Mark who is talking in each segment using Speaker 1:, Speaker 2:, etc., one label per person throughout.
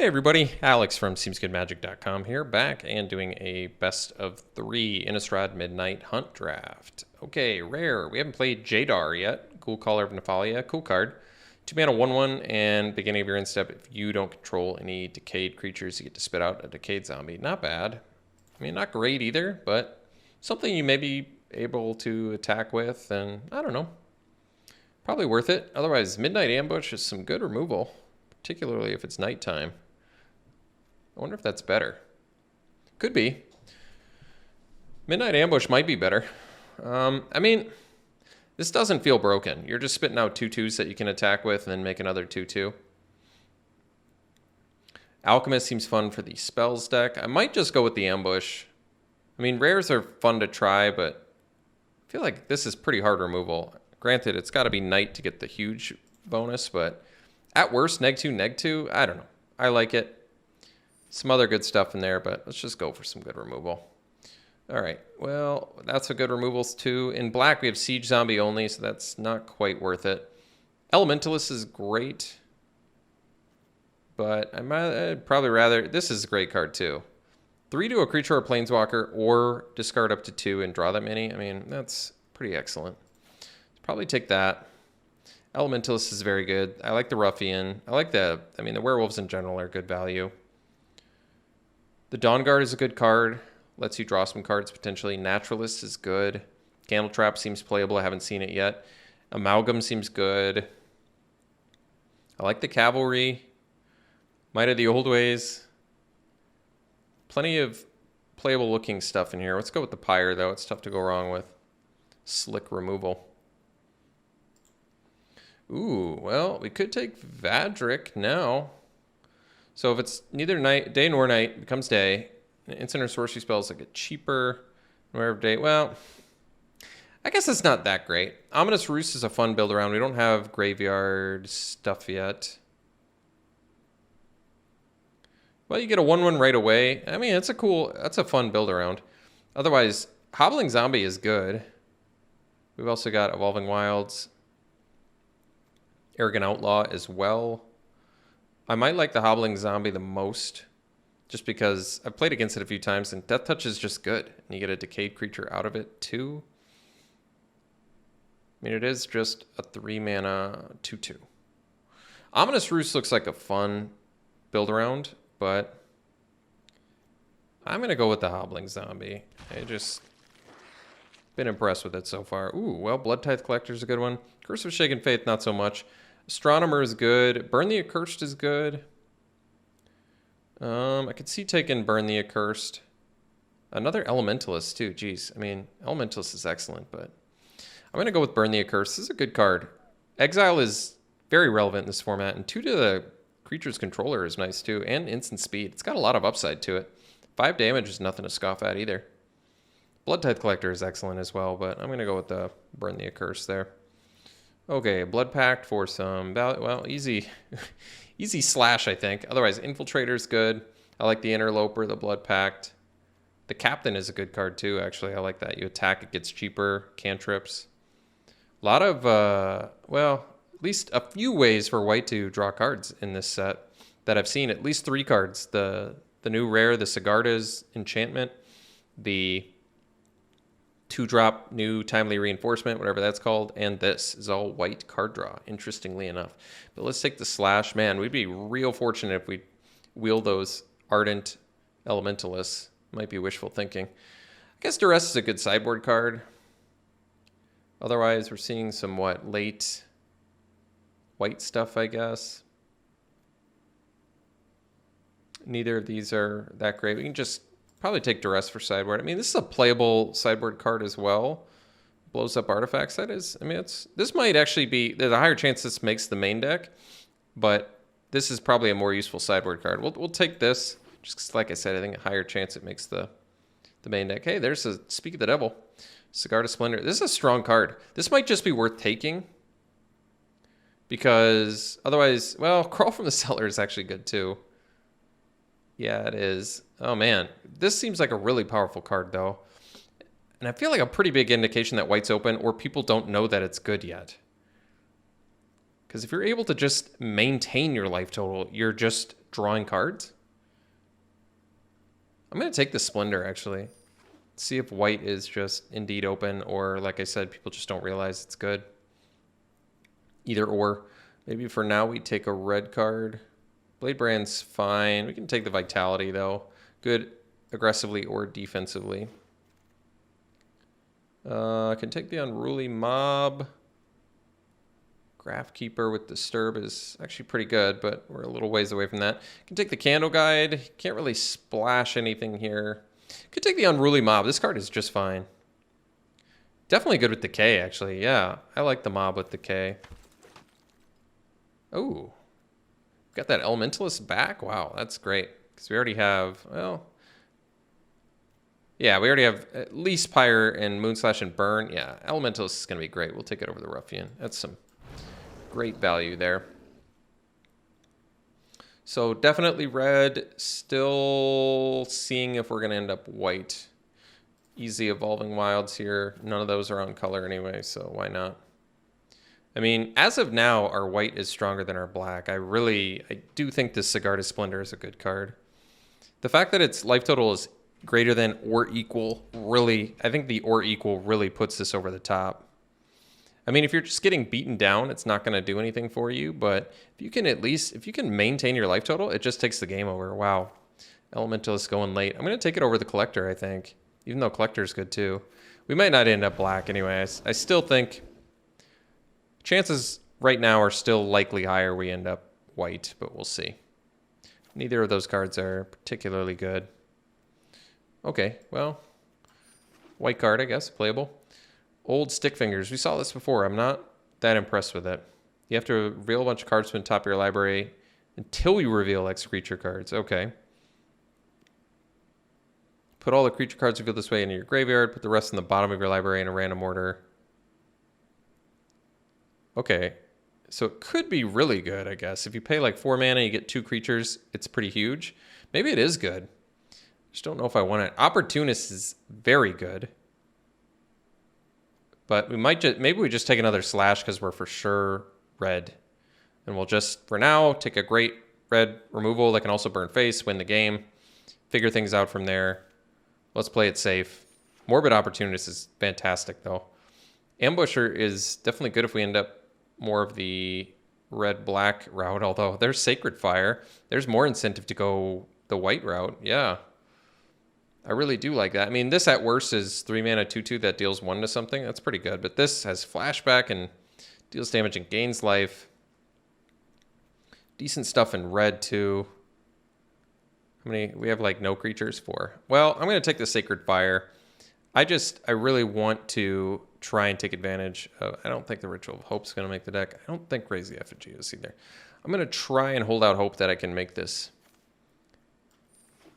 Speaker 1: Hey everybody, Alex from SeemsGoodMagic.com here, back and doing a best of 3 Innistrad Midnight Hunt draft. Okay, rare. We haven't played Jadar yet. Cool Caller of Nephalia, cool card. 2 mana 1/1 and beginning of your end step. If you don't control any decayed creatures, you get to spit out a decayed zombie. Not bad. I mean, not great either, but something you may be able to attack with, and I don't know. Probably worth it. Otherwise, Midnight Ambush is some good removal, particularly if it's nighttime. I wonder if that's better. Could be. Midnight Ambush might be better. I mean, this doesn't feel broken. You're just spitting out 2/2s that you can attack with and then make another 2/2. Alchemist seems fun for the spells deck. I might just go with the Ambush. I mean, rares are fun to try, but I feel like this is pretty hard removal. Granted, it's got to be night to get the huge bonus, but at worst, neg 2, I don't know. I like it. Some other good stuff in there, but let's just go for some good removal. All right, well, that's a good removals too. In black, we have Siege Zombie only, so that's not quite worth it. Elementalist is great, but I'd probably rather... This is a great card too. 3 to a creature or planeswalker, or discard up to 2 and draw that many. I mean, that's pretty excellent. Probably take that. Elementalist is very good. I like the Ruffian. I like the werewolves in general are good value. The Dawn Guard is a good card. Lets you draw some cards potentially. Naturalist is good. Candle Trap seems playable. I haven't seen it yet. Amalgam seems good. I like the Cavalry. Might of the Old Ways. Plenty of playable looking stuff in here. Let's go with the Pyre though. It's tough to go wrong with. Slick removal. Ooh, well, we could take Vadric now. So if it's neither night, day nor night, it becomes day. Instant or sorcery spells that get cheaper. Wherever day, well, I guess it's not that great. Ominous Roost is a fun build around. We don't have graveyard stuff yet. Well, you get a 1/1 right away. I mean, that's a fun build around. Otherwise, Hobbling Zombie is good. We've also got Evolving Wilds. Arrogant Outlaw as well. I might like the Hobbling Zombie the most, just because I've played against it a few times, and Death Touch is just good. And you get a decayed creature out of it, too. I mean, it is just a 3-mana 2/2. Ominous Roost looks like a fun build-around, but I'm going to go with the Hobbling Zombie. I just been impressed with it so far. Ooh, well, Blood Tithe Collector is a good one. Curse of Shaken Faith, not so much. Astronomer is good. Burn the Accursed is good. I could see taking Burn the Accursed. Another Elementalist too. Jeez, I mean, Elementalist is excellent, but I'm going to go with Burn the Accursed. This is a good card. Exile is very relevant in this format, and 2 to the creature's controller is nice too, and instant speed. It's got a lot of upside to it. 5 damage is nothing to scoff at either. Blood Tithe Collector is excellent as well, but I'm going to go with the Burn the Accursed there. Okay, Blood Pact for some value. Well, easy slash, I think. Otherwise, Infiltrator's good. I like the Interloper, the Blood Pact. The Captain is a good card too, actually. I like that. You attack, it gets cheaper. Cantrips. A lot of, well, at least a few ways for white to draw cards in this set that I've seen. At least 3 cards. The new rare, the Sigarda's Enchantment. The 2-drop new Timely Reinforcement, whatever that's called, and this is all white card draw, interestingly enough. But let's take the slash. Man, we'd be real fortunate if we wield those Ardent Elementalists. Might be wishful thinking. I guess Duress is a good sideboard card. Otherwise, we're seeing some, late white stuff, I guess. Neither of these are that great. We can just probably take Duress for sideboard. I mean, this is a playable sideboard card as well. Blows up artifacts, that is. I mean, this might actually be... There's a higher chance this makes the main deck, but this is probably a more useful sideboard card. We'll take this. Just 'cause, like I said, I think a higher chance it makes the main deck. Hey, there's a Speak of the Devil. Sigarda Splendor. This is a strong card. This might just be worth taking, because otherwise... Well, Crawl from the Cellar is actually good too. Yeah, it is. Oh, man. This seems like a really powerful card, though. And I feel like a pretty big indication that white's open, or people don't know that it's good yet. Because if you're able to just maintain your life total, you're just drawing cards. I'm going to take the Splendor, actually. See if white is just indeed open, or like I said, people just don't realize it's good. Either or. Maybe for now we take a red card. Blade Brand's fine. We can take the Vitality, though. Good aggressively or defensively. I can take the Unruly Mob. Graph Keeper with Disturb is actually pretty good, but we're a little ways away from that. Can take the Candle Guide. Can't really splash anything here. Could take the Unruly Mob. This card is just fine. Definitely good with Decay, actually. Yeah, I like the Mob with Decay. Oh, got that Elementalist back? Wow, that's great. Because we already have, well... Yeah, we already have at least Pyre and Moonslash and Burn. Yeah, Elementalist is going to be great. We'll take it over the Ruffian. That's some great value there. So definitely red. Still seeing if we're going to end up white. Easy Evolving Wilds here. None of those are on color anyway, so why not? I mean, as of now, our white is stronger than our black. I do think this Sigarda's Splendor is a good card. The fact that its life total is greater than or equal, really, I think the or equal really puts this over the top. I mean, if you're just getting beaten down, it's not going to do anything for you, but if you can if you can maintain your life total, it just takes the game over. Wow. Elementalist going late. I'm going to take it over the Collector, I think, even though Collector's good too. We might not end up black anyway. I still think chances right now are still likely higher we end up white, but we'll see. Neither of those cards are particularly good. Okay, well, white card, I guess, playable. Old Stick Fingers. We saw this before. I'm not that impressed with it. You have to reveal a bunch of cards from the top of your library until you reveal X creature cards. Okay. Put all the creature cards revealed this way into your graveyard. Put the rest in the bottom of your library in a random order. Okay. So it could be really good, I guess. If you pay like 4 mana, you get 2 creatures. It's pretty huge. Maybe it is good. Just don't know if I want it. Opportunist is very good. But we might just, maybe we just take another slash because we're for sure red. And we'll just, for now, take a great red removal that can also burn face, win the game, figure things out from there. Let's play it safe. Morbid Opportunist is fantastic, though. Ambusher is definitely good if we end up more of the red-black route, although there's Sacred Fire. There's more incentive to go the white route. Yeah. I really do like that. I mean, this at worst is 3 mana 2/2 that deals 1 to something. That's pretty good. But this has flashback and deals damage and gains life. Decent stuff in red, too. How many? We have like no creatures? 4. Well, I'm going to take the Sacred Fire. I really want to try and take advantage of... I don't think the Ritual of Hope's going to make the deck. I don't think Raise the Effigy is either. I'm going to try and hold out hope that I can make this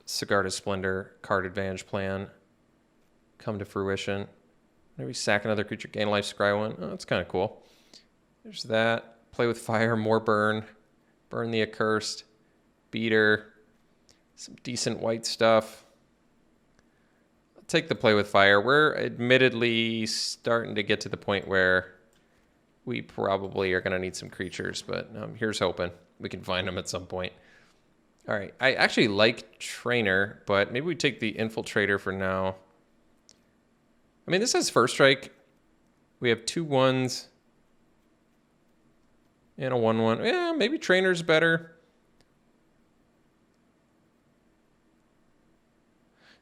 Speaker 1: Sigarda's Splendor card advantage plan come to fruition. Maybe sack another creature, gain life, scry 1. Oh, that's kind of cool. There's that. Play with fire, more burn. Burn the Accursed. Beater. Some decent white stuff. I'll take the play with fire. We're admittedly starting to get to the point where we probably are going to need some creatures, but here's hoping we can find them at some point. All right, I actually like Trainer, but maybe we take the Infiltrator for now. I mean, this has First Strike. We have 2 1s and a 1/1. Yeah, maybe Trainer's better.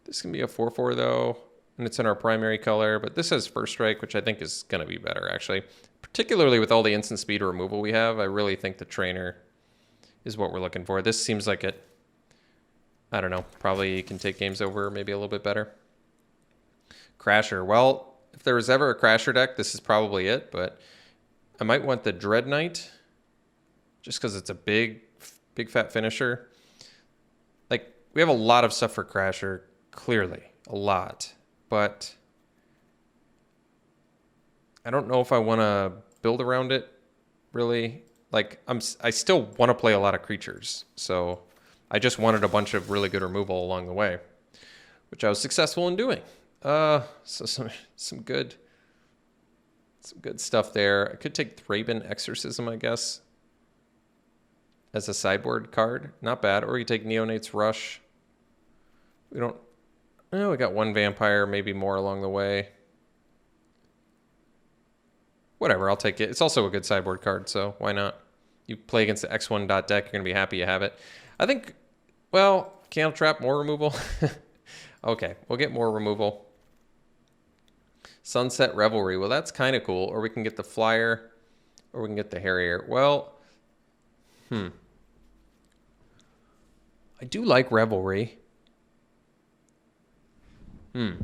Speaker 1: This can be a 4/4 though, and it's in our primary color, but this has First Strike, which I think is going to be better actually. Particularly with all the instant speed removal we have, I really think the Trainer is what we're looking for. This seems like it, I don't know, probably can take games over maybe a little bit better. Crasher. Well, if there was ever a Crasher deck, this is probably it, but I might want the Dread Knight just because it's a big fat finisher. Like, we have a lot of stuff for Crasher, clearly, a lot, but I don't know if I want to build around it, really. Like, I still want to play a lot of creatures, so I just wanted a bunch of really good removal along the way, which I was successful in doing. So some good Some good stuff there. I could take Thraben Exorcism, I guess, as a sideboard card. Not bad. Or you take Neonate's Rush. We don't... Oh, we got one Vampire, maybe more along the way. Whatever, I'll take it. It's also a good sideboard card, so why not? You play against the X1 deck, you're going to be happy you have it. I think, well, Candle Trap, more removal. Okay, we'll get more removal. Sunset Revelry. Well, that's kind of cool. Or we can get the Flyer, or we can get the Harrier. Well, I do like Revelry. We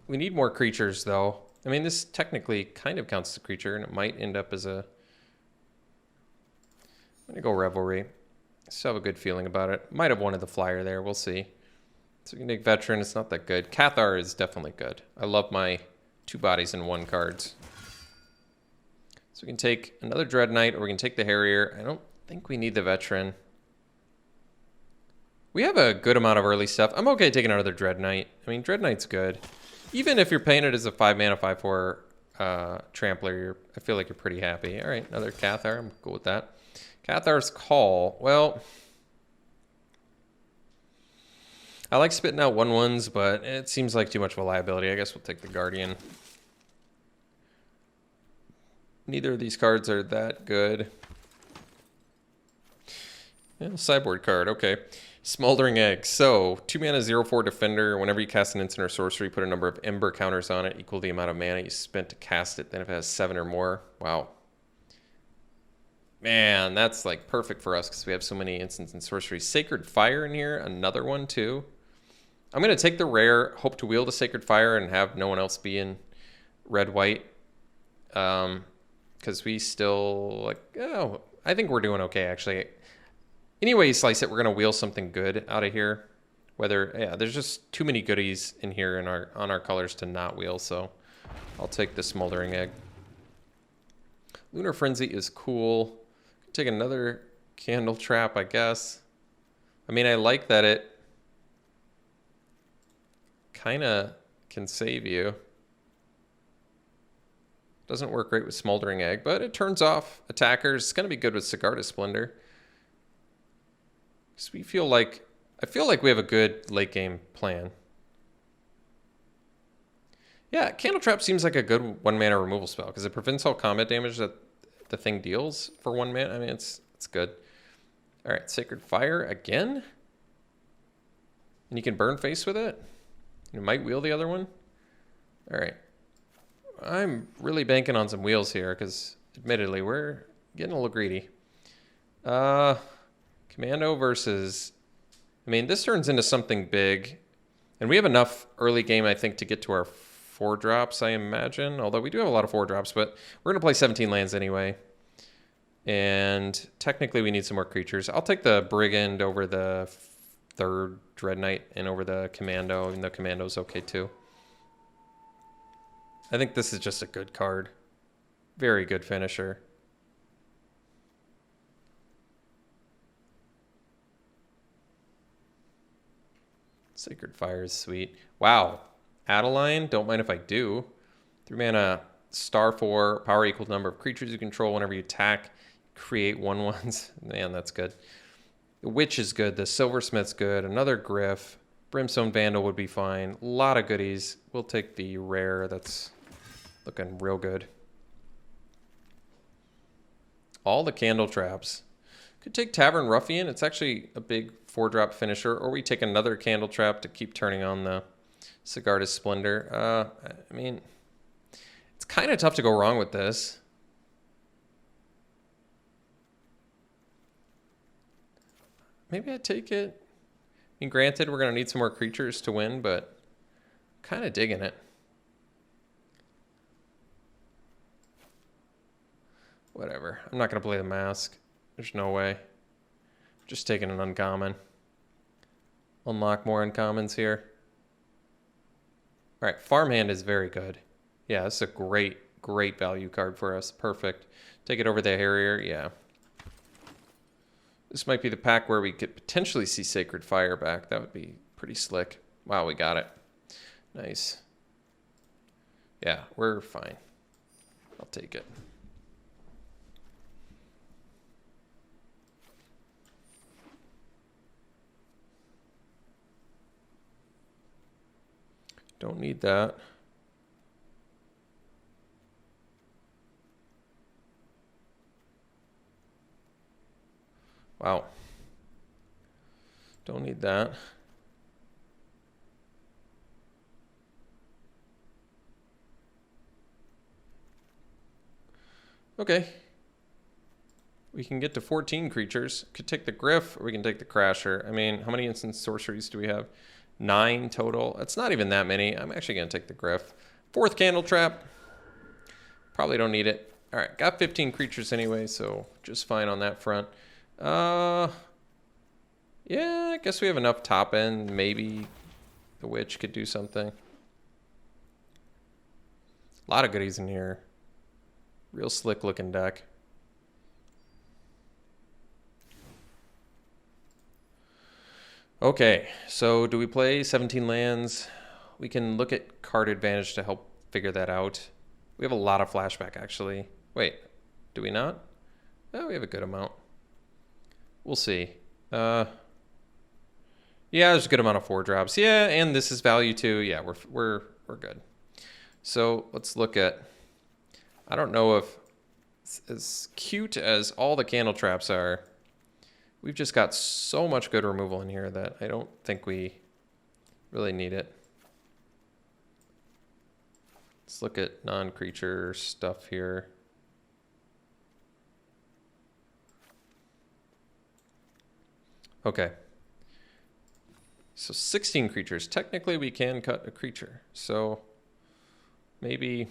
Speaker 1: need more creatures, though. I mean, this technically kind of counts as a creature, and it might end up as a... I'm going to go Revelry. Still have a good feeling about it. Might have wanted the Flyer there. We'll see. So we can take Veteran. It's not that good. Cathar is definitely good. I love my 2 bodies in 1 cards. So we can take another Dread Knight, or we can take the Harrier. I don't think we need the Veteran. We have a good amount of early stuff. I'm okay taking another Dread Knight. I mean, Dread Knight's good. Even if you're playing it as a 5-mana, 5/4 Trampler, I feel like you're pretty happy. All right, another Cathar. I'm cool with that. Cathar's Call. Well, I like spitting out 1/1s, but it seems like too much of a liability. I guess we'll take the Guardian. Neither of these cards are that good. Yeah, sideboard card. Okay. Smoldering Egg. So, 2 mana, 0/4 Defender. Whenever you cast an instant or sorcery, put a number of Ember counters on it equal the amount of mana you spent to cast it. Then if it has 7 or more, wow. Man, that's like perfect for us because we have so many instants and sorcery. Sacred Fire in here, another one too. I'm going to take the rare, hope to wield a Sacred Fire and have no one else be in red-white. Because we still, like, oh, I think we're doing okay, actually. Any way you slice it, we're going to wheel something good out of here. Whether, yeah, there's just too many goodies in here in on our colors to not wheel, so I'll take the Smoldering Egg. Lunar Frenzy is cool. Take another Candle Trap, I guess. I mean, I like that it kind of can save you. Doesn't work great with Smoldering Egg, but it turns off attackers. It's going to be good with Sigarda's Splendor. Because we feel like... I feel like we have a good late game plan. Yeah, Candle Trap seems like a good 1-mana removal spell because it prevents all combat damage that the thing deals for 1 mana. I mean, it's good. All right, Sacred Fire again. And you can burn face with it. You might wheel the other one. All right. I'm really banking on some wheels here because, admittedly, we're getting a little greedy. Commando versus... I mean, this turns into something big. And we have enough early game, I think, to get to our 4-drops, I imagine. Although we do have a lot of 4-drops, but we're going to play 17 lands anyway. And technically we need some more creatures. I'll take the Brigand over the 3rd Dread Knight and over the Commando, even though Commando's okay too. I think this is just a good card. Very good finisher. Sacred Fire is sweet. Wow. Adeline, don't mind if I do. 3 mana, star 4, power equal to number of creatures you control. Whenever you attack, create 1/1s. Man, that's good. The Witch is good. The Silversmith's good. Another Griff. Brimstone Vandal would be fine. A lot of goodies. We'll take the rare. That's looking real good. All the Candle Traps. Could take Tavern Ruffian. It's actually a big 4-drop finisher. Or we take another Candle Trap to keep turning on the Sigarda's Splendor. I mean, it's kind of tough to go wrong with this. Maybe I take it. I mean, granted, we're going to need some more creatures to win, but I'm kind of digging it. Whatever. I'm not going to play the Mask. There's no way. Just taking an uncommon. Unlock more uncommons here. All right, Farmhand is very good. Yeah, this is a great value card for us. Perfect. Take it over the Harrier. Yeah. This might be the pack where we could potentially see Sacred Fire back. That would be pretty slick. Wow, we got it. Nice. Yeah, we're fine. I'll take it. Don't need that. Wow. Don't need that. Okay. We can get to 14 creatures. Could take the Griff, or we can take the Crasher. I mean, how many instant sorceries do we have? 9 total. That's not even that many. I'm actually going to take the Griff. 4th Candle Trap. Probably don't need it. All right, got 15 creatures anyway, so just fine on that front. Yeah, I guess we have enough top end. Maybe the Witch could do something. A lot of goodies in here. Real slick looking deck. Okay, so do we play 17 lands? We can look at card advantage to help figure that out. We have a lot of flashback, actually. Wait, do we not? Oh, we have a good amount. We'll see. Yeah, there's a good amount of 4-drops. Yeah, and this is value too. Yeah, we're good. So let's look at. I don't know if as cute as all the candle traps are. We've just got so much good removal in here that I don't think we really need it. Let's look at non-creature stuff here. Okay. So 16 creatures. Technically, we can cut a creature. So maybe...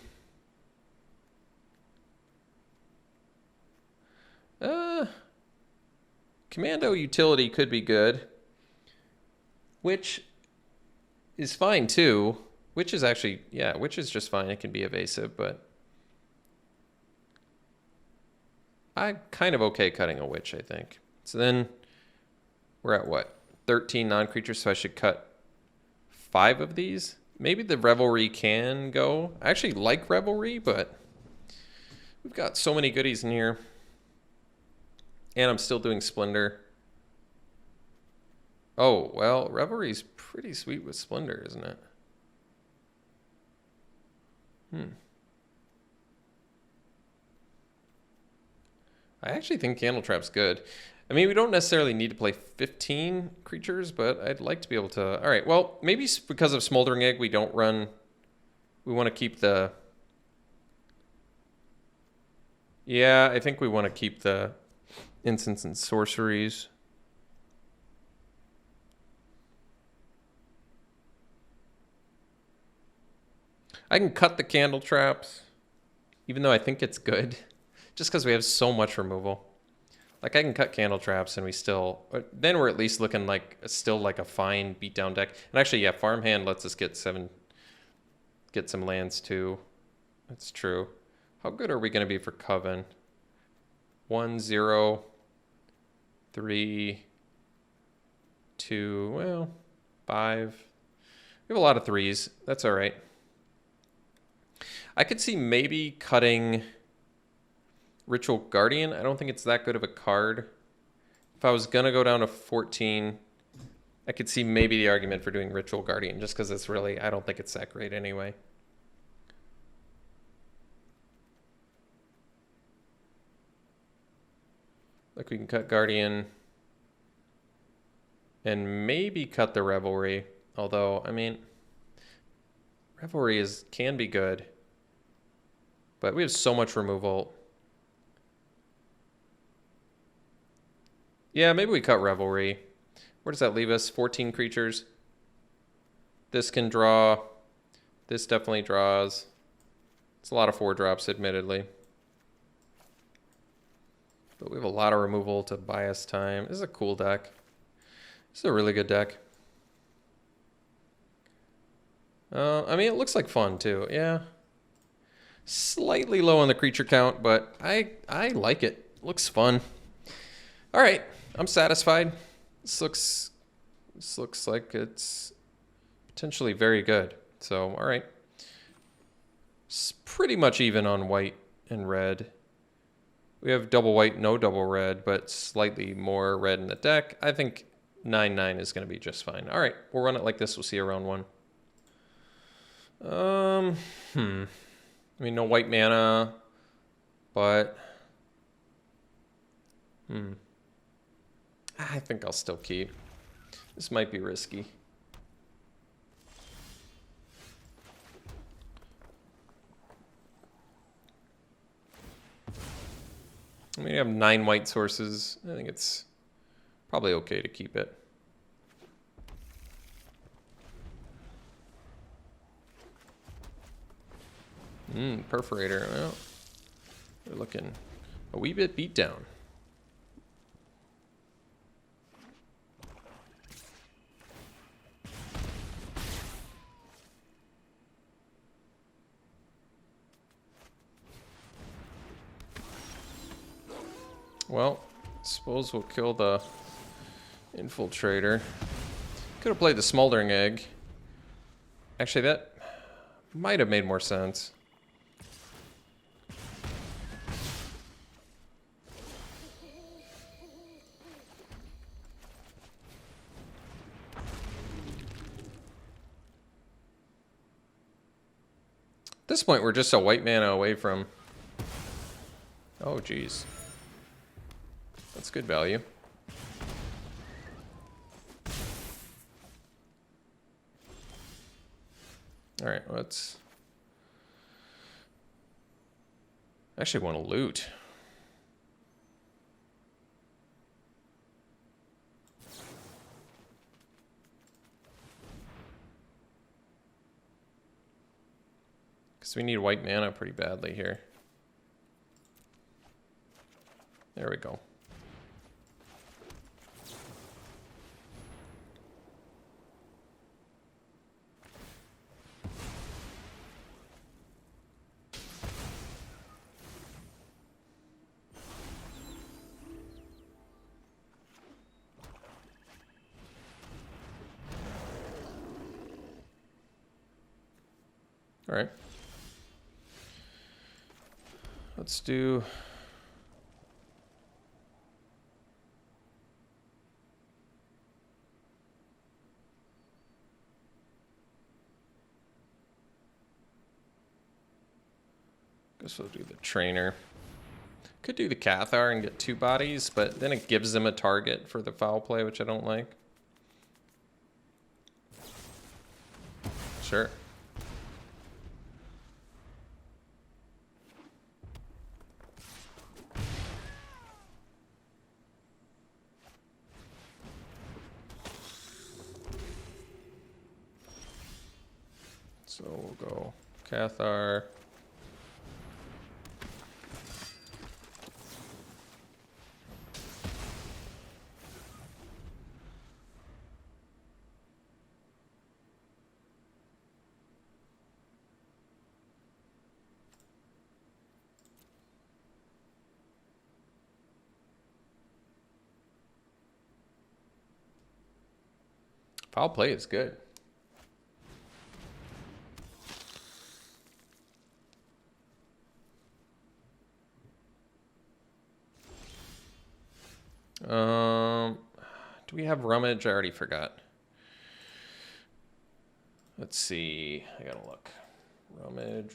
Speaker 1: Commando utility could be good. Which is fine too. Which is actually, yeah, which is just fine. It can be evasive, but I'm kind of okay cutting a Witch, I think. So then we're at what? 13 non-creatures, so I should cut 5 of these. Maybe the Revelry can go. I actually like Revelry, but we've got so many goodies in here. And I'm still doing Splendor. Oh, well, Revelry's pretty sweet with Splendor, isn't it? I actually think Candle Trap's good. I mean, we don't necessarily need to play 15 creatures, but I'd like to be able to... All right, well, maybe because of Smoldering Egg, we don't run... We want to keep the... Yeah, I think we want to keep the instants and sorceries. I can cut the Candle Traps, even though I think it's good, just because we have so much removal. Like, I can cut Candle Traps and we still... Then we're at least looking like still like a fine beatdown deck. And actually, yeah, Farmhand lets us get some lands too. That's true. How good are we going to be for Coven? 1, 0, 3, 2, well, 5. We have a lot of 3s. That's all right. I could see maybe cutting Ritual Guardian. I don't think it's that good of a card. If I was going to go down to 14, I could see maybe the argument for doing Ritual Guardian, just because it's really, I don't think it's that great anyway. Like, we can cut Guardian and maybe cut the Revelry. Although, I mean, Revelry can be good, but we have so much removal. Yeah, maybe we cut Revelry. Where does that leave us? 14 creatures. This can draw. This definitely draws. It's a lot of 4-drops, admittedly. But we have a lot of removal to buy us time. This is a cool deck. This is a really good deck. I mean, it looks like fun, too. Yeah. Slightly low on the creature count, but I like it. Looks fun. All right. I'm satisfied. This looks like it's potentially very good. So, all right. It's pretty much even on white and red. We have double white, no double red, but slightly more red in the deck. I think 9/9 is going to be just fine. All right, we'll run it like this. We'll see you round one. I mean, no white mana, but I think I'll still keep. This might be risky. I mean, you have 9 white sources. I think it's probably okay to keep it. Perforator. Well, we're looking a wee bit beat down. Well, suppose we'll kill the infiltrator. Could have played the smoldering egg. Actually, that might have made more sense. At this point, we're just a white mana away from... Oh, geez. That's good value. All right, let's... I actually want to loot. Because we need white mana pretty badly here. There we go. All right. Let's do... Guess we'll do the trainer. Could do the Cathar and get 2 bodies, but then it gives them a target for the foul play, which I don't like. Sure. So we'll go Cathar. Foul play is good. Do we have rummage? I already forgot. Let's see. I gotta look. Rummage.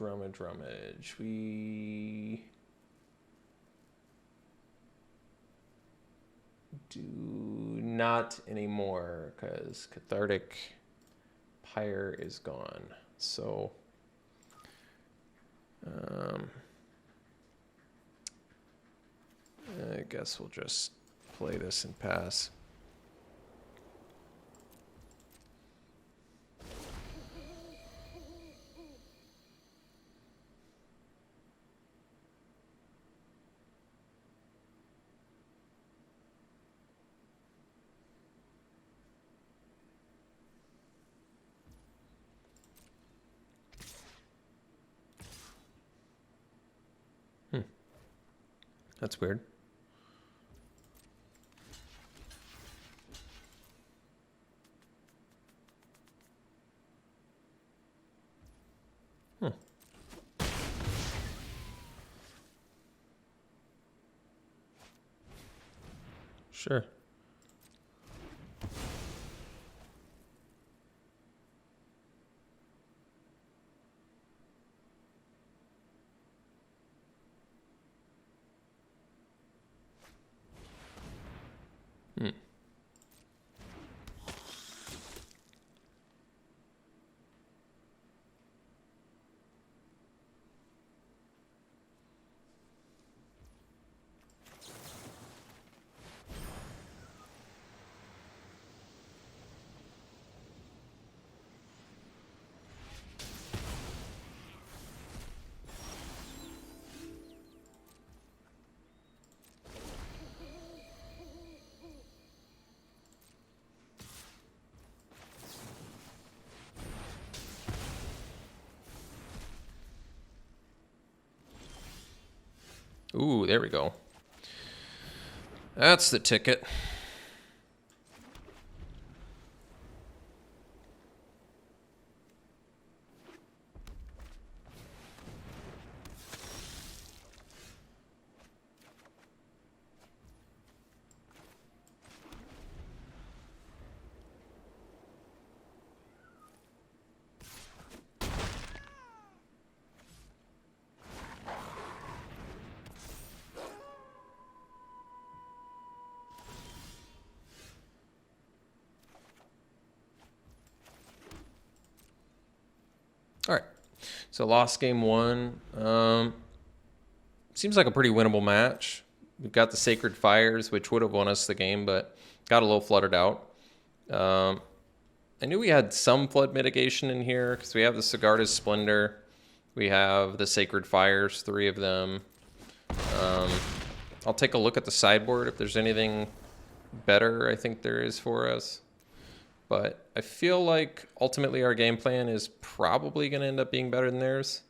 Speaker 1: We do not anymore because Cathartic Pyre is gone. So I guess we'll just play this and pass. That's weird. Sure. Hmm. Ooh, there we go. That's the ticket. All right, so lost game one. Seems like a pretty winnable match. We've got the Sacred Fires, which would have won us the game, but got a little fluttered out. I knew we had some flood mitigation in here because we have the Sigarda's Splendor. We have the Sacred Fires, 3 of them. I'll take a look at the sideboard if there's anything better I think there is for us. But I feel like ultimately our game plan is probably going to end up being better than theirs.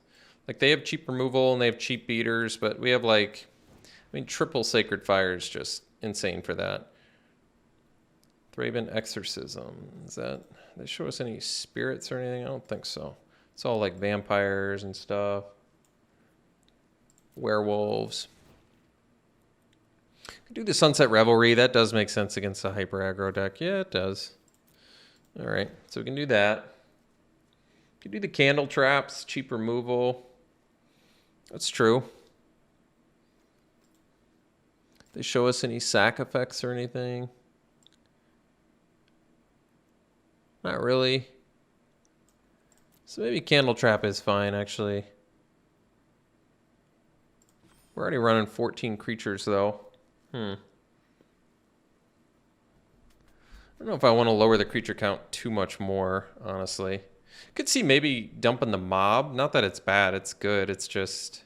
Speaker 1: Like, they have cheap removal and they have cheap beaters, but we have, like, I mean, triple Sacred Fire is just insane for that. Thraben Exorcism. Is that, they show us any spirits or anything? I don't think so. It's all like vampires and stuff. Werewolves. Could do the Sunset Revelry. That does make sense against a hyper aggro deck. Yeah, it does. All right, so we can do that. We can do the Candle Traps, cheap removal. That's true. They show us any sack effects or anything? Not really. So maybe Candle Trap is fine, actually. We're already running 14 creatures, though. I don't know if I want to lower the creature count too much more, honestly. Could see maybe dumping the mob. Not that it's bad, it's good. It's just,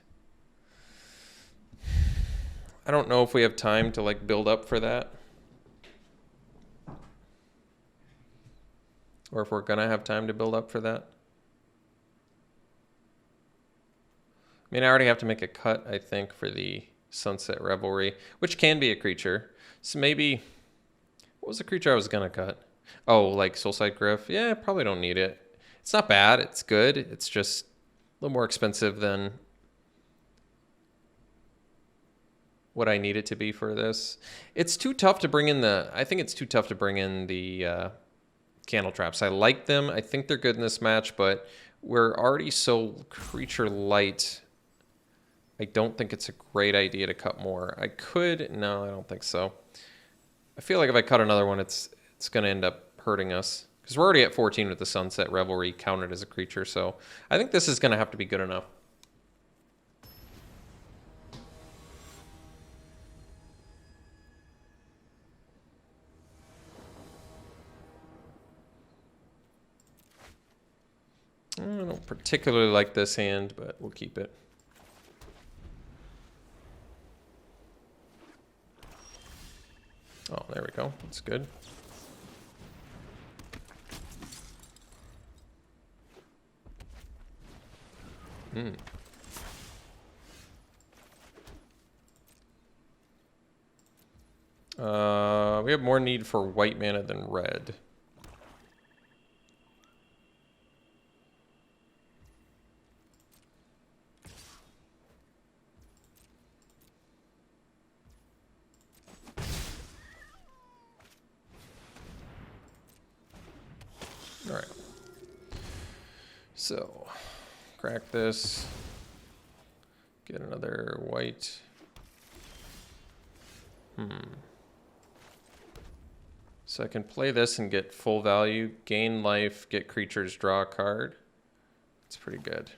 Speaker 1: I don't know if we have time to, like, build up for that. Or if we're going to have time to build up for that. I mean, I already have to make a cut, I think, for the Sunset Revelry, which can be a creature. So maybe, what was the creature I was going to cut? Oh, like Soulside Griff? Yeah, probably don't need it. It's not bad. It's good. It's just a little more expensive than what I need it to be for this. It's too tough to bring in the, I think it's too tough to bring in the Candle Traps. I like them. I think they're good in this match, but we're already so creature light. I don't think it's a great idea to cut more. I could, no, I don't think so. I feel like if I cut another one, it's going to end up hurting us. Because we're already at 14 with the Sunset Revelry counted as a creature, so I think this is going to have to be good enough. I don't particularly like this hand, but we'll keep it. Oh, there we go. That's good. We have more need for white mana than red. So, crack this. Get another white. So I can play this and get full value, gain life, get creatures, draw a card. It's pretty good.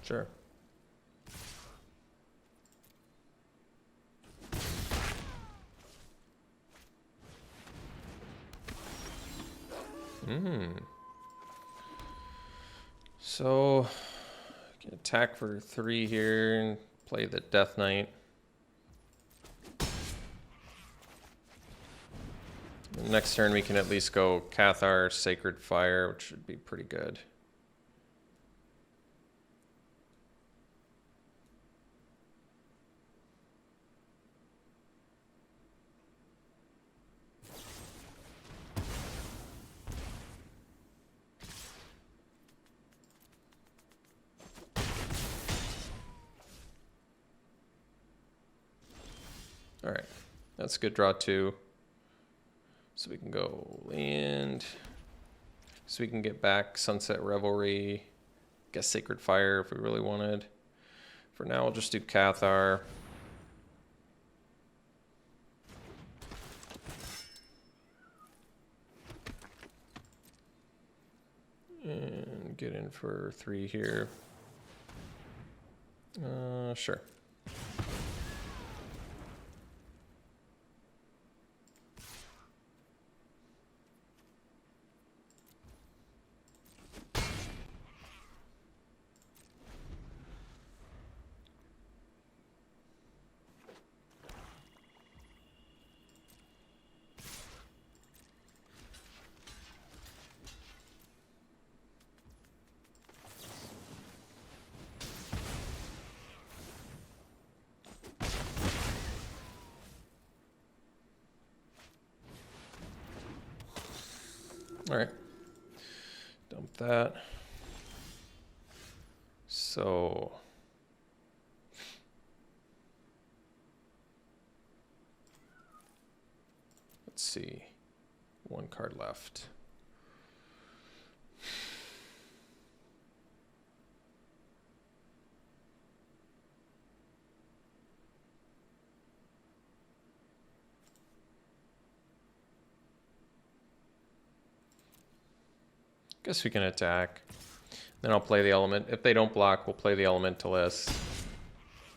Speaker 1: Sure. So, can attack for 3 here and play the Death Knight. Next turn we can at least go Cathar, Sacred Fire, which should be pretty good. All right, that's a good draw too. So we can go land. So we can get back Sunset Revelry. Guess Sacred Fire if we really wanted. For now, we'll just do Cathar. And get in for 3 here. Sure. All right, dump that. So let's see, 1 card left. Guess we can attack. Then I'll play the element. If they don't block, we'll play the Elementalist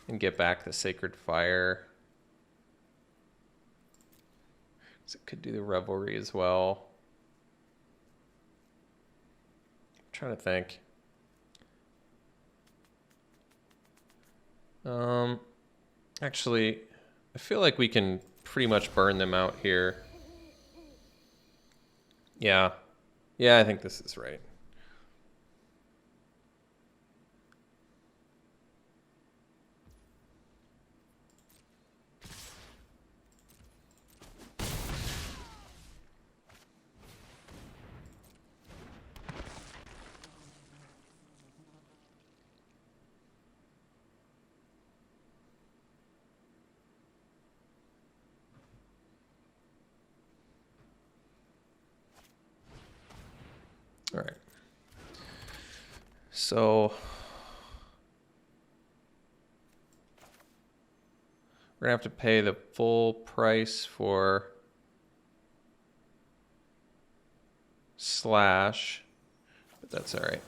Speaker 1: and get back the Sacred Fire. So it could do the Revelry as well. I'm trying to think. Actually, I feel like we can pretty much burn them out here. Yeah. Yeah, I think this is right. All right. So we're gonna have to pay the full price for Slash, but that's all right.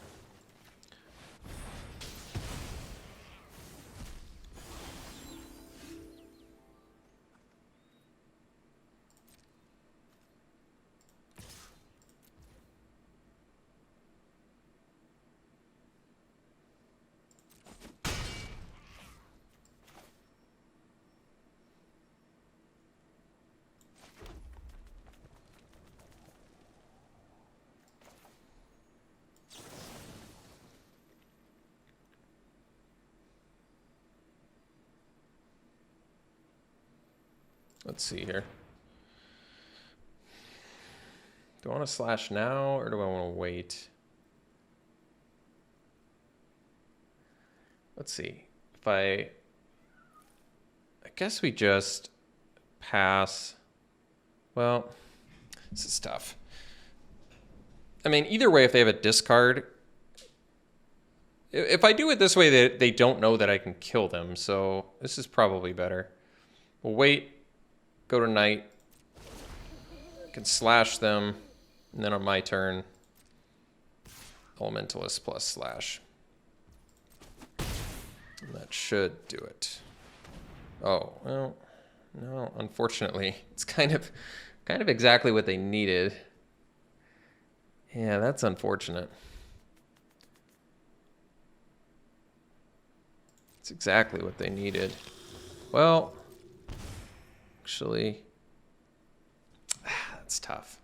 Speaker 1: Let's see here. Do I want to slash now or do I want to wait? Let's see. If I guess we just pass. Well, this is tough. I mean, either way, if they have a discard, if I do it this way, they don't know that I can kill them. So this is probably better. We'll wait, go to knight, I can slash them, and then on my turn, Elementalist plus slash. And that should do it. Oh, well, no, unfortunately, it's kind of exactly what they needed. Yeah, that's unfortunate. It's exactly what they needed. Well, actually, that's tough.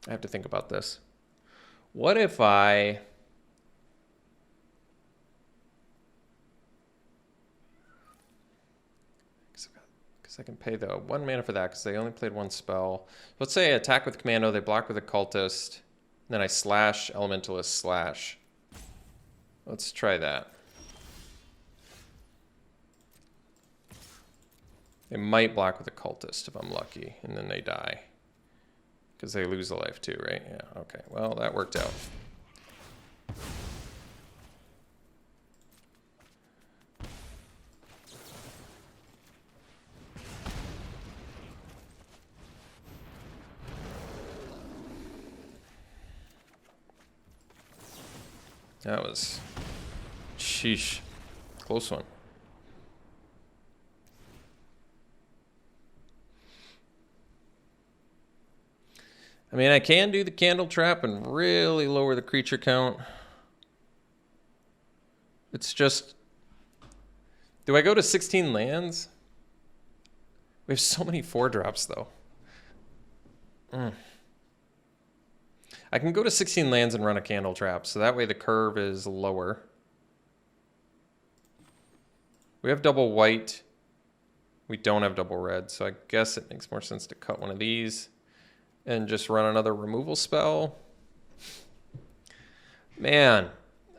Speaker 1: I have to think about this. What if I... Because I can pay the 1 mana for that because they only played 1 spell. Let's say I attack with Commando, they block with a Cultist, then I slash Elementalist slash. Let's try that. They might block with a Cultist if I'm lucky, and then they die. Because they lose a life too, right? Yeah, okay. Well, that worked out. That was... sheesh. Close one. I mean, I can do the candle trap and really lower the creature count. It's just... do I go to 16 lands? We have so many 4-drops, though. I can go to 16 lands and run a candle trap, so that way the curve is lower. We have double white. We don't have double red, so I guess it makes more sense to cut one of these and just run another removal spell. Man,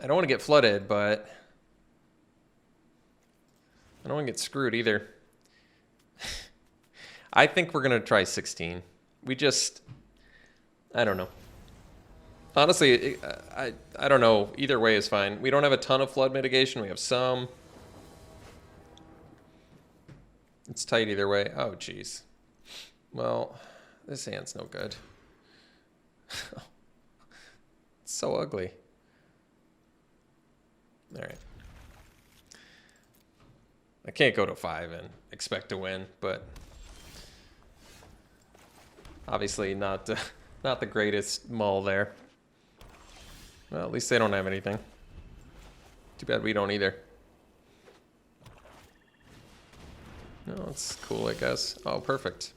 Speaker 1: I don't want to get flooded, but I don't want to get screwed either. I think we're going to try 16. We just... I don't know. Honestly, I don't know. Either way is fine. We don't have a ton of flood mitigation. We have some. It's tight either way. Oh, jeez. Well, this hand's no good. It's so ugly. All right. I can't go to 5 and expect to win, but obviously not the greatest mull there. Well, at least they don't have anything. Too bad we don't either. No, it's cool, I guess. Oh, perfect.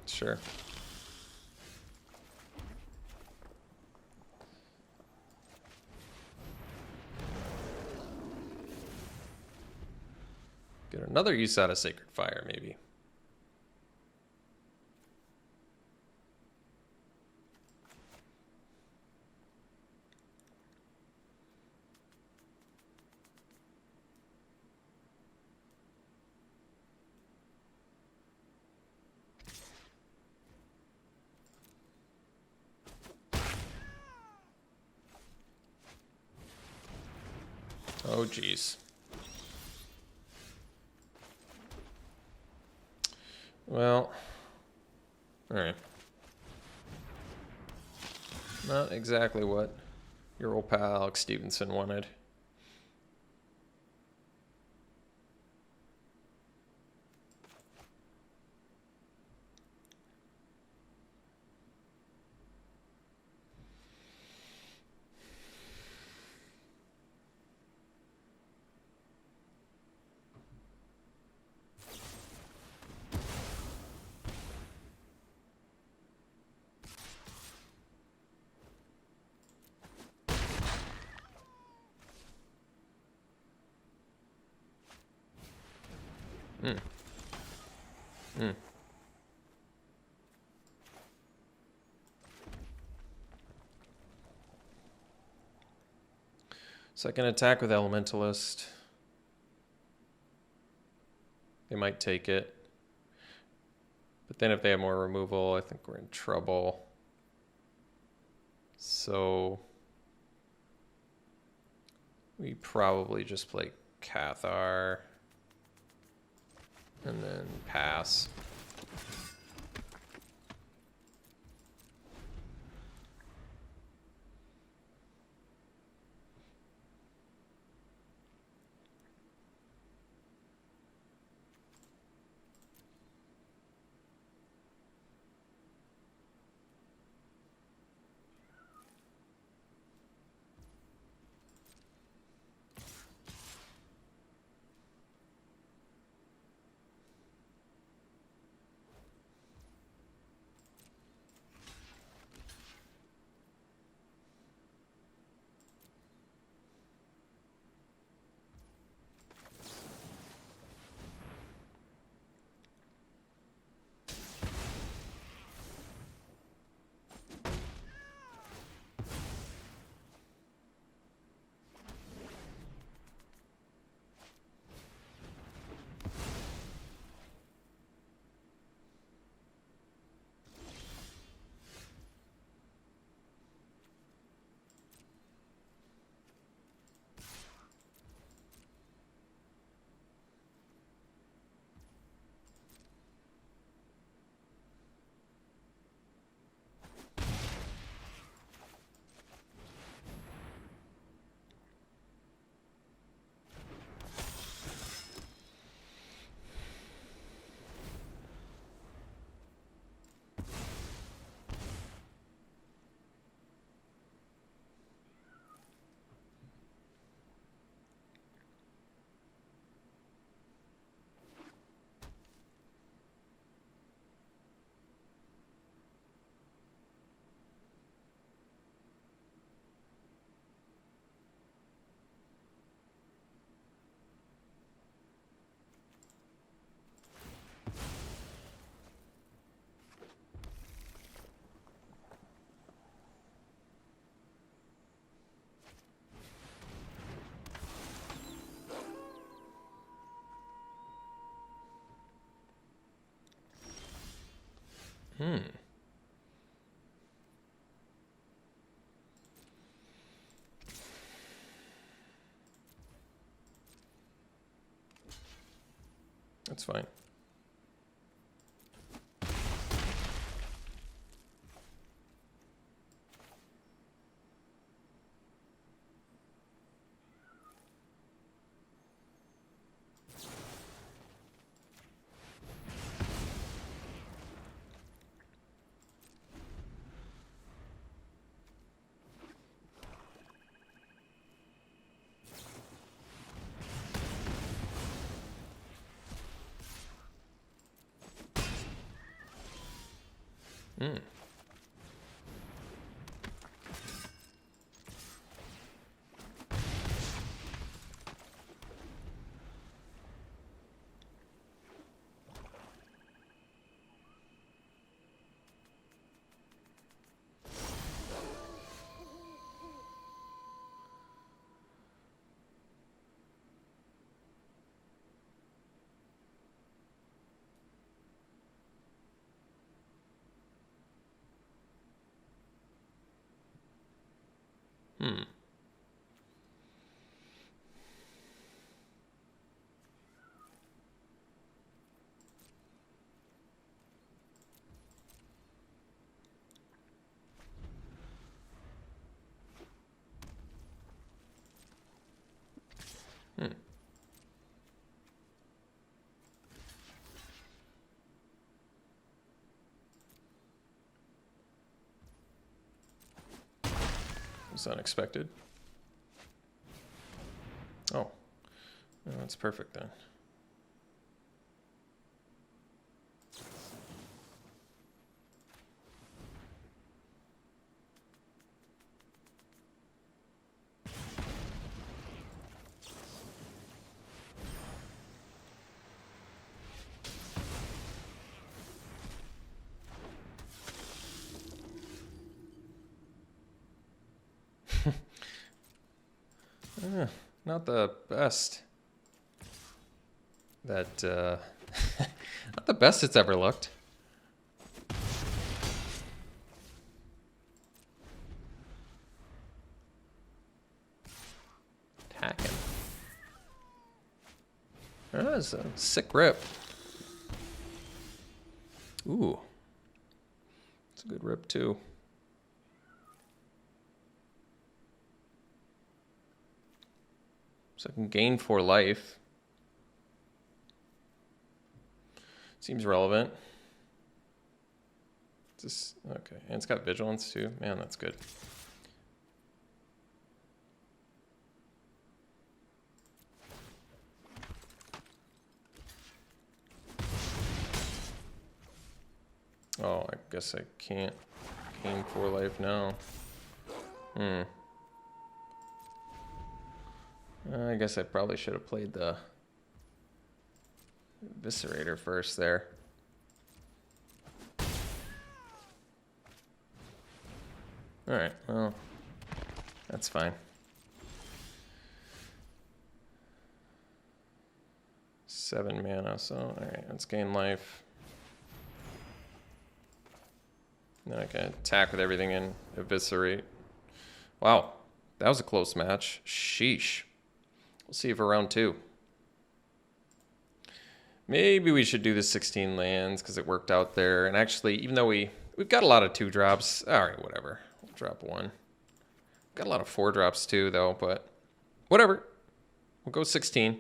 Speaker 1: Sure. Get another use out of Sacred Fire, maybe. Oh, geez. Well, all right. Not exactly what your old pal Alex Stephenson wanted. Mm. Mm. Second attack with Elementalist. They might take it. But then if they have more removal, I think we're in trouble. So we probably just play Cathar and then pass. That's fine. Mm. Hmm. Hmm. It's unexpected. Oh, no, that's perfect then. not the best. That, not the best it's ever looked. Attacking. That was a sick rip. Ooh. It's a good rip, too. So I can gain 4 life. Seems relevant. Just okay, and it's got vigilance too. Man, that's good. Oh, I guess I can't gain 4 life now. I guess I probably should have played the Eviscerator first there. Alright, well, that's fine. 7 mana, so alright, let's gain life. Then I can attack with everything and eviscerate. Wow, that was a close match. Sheesh. We'll see for round 2. Maybe we should do the 16 lands because it worked out there. And actually, even though we've got a lot of 2 drops, all right, whatever. We'll drop 1. Got a lot of 4 drops too, though, but whatever. We'll go 16.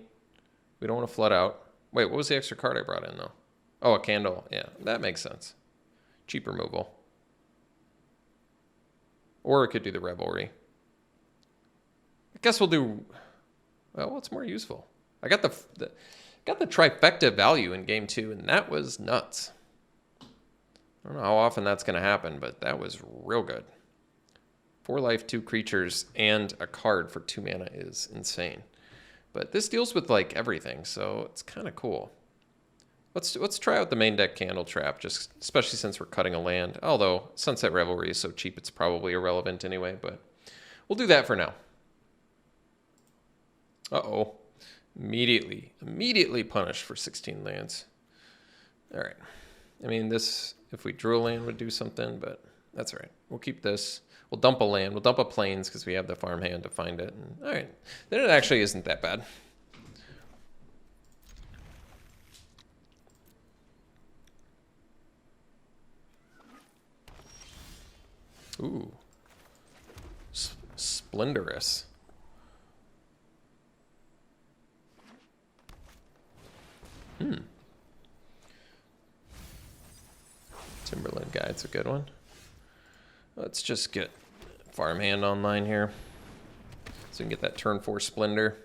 Speaker 1: We don't want to flood out. Wait, what was the extra card I brought in, though? Oh, a candle. Yeah, that makes sense. Cheap removal. Or we could do the Revelry. I guess we'll do... Well, what's more useful? I got the trifecta value in game 2, and that was nuts. I don't know how often that's going to happen, but that was real good. 4 life, 2 creatures, and a card for 2 mana is insane. But this deals with like everything, so it's kind of cool. Let's try out the main deck Candle Trap, just especially since we're cutting a land. Although Sunset Revelry is so cheap, it's probably irrelevant anyway. But we'll do that for now. Uh-oh. Immediately punished for 16 lands. All right. I mean, this, if we drew a land, would do something, but that's all right. We'll keep this. We'll dump a land. We'll dump a plains because we have the farm hand to find it. And, all right. Then it actually isn't that bad. Ooh. Splendorous. Timberland Guide's a good one. Let's just get Farmhand online here so we can get that turn 4 Splendor.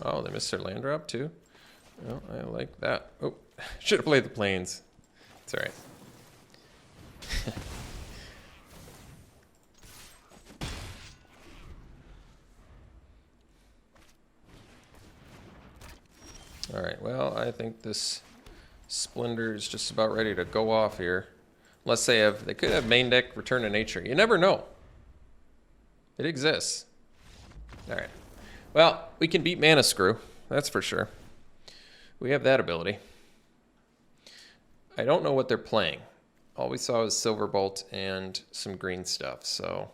Speaker 1: Oh, they missed their land drop too. Oh, I like that. Oh, should have played the plains. It's all right. All right, well, I think this Splendor is just about ready to go off here. Unless they could have main deck Return to Nature. You never know. It exists. All right. Well, we can beat Mana Screw. That's for sure. We have that ability. I don't know what they're playing. All we saw was Silverbolt and some green stuff, so...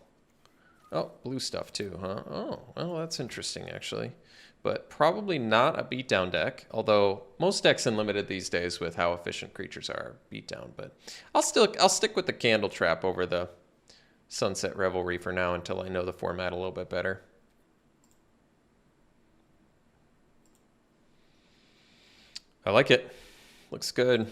Speaker 1: Oh, blue stuff too, huh? Oh, well, that's interesting, actually. But probably not a beatdown deck, although most decks in Limited these days with how efficient creatures are beatdown. But I'll stick with the Candle Trap over the Sunset Revelry for now until I know the format a little bit better. I like it. Looks good.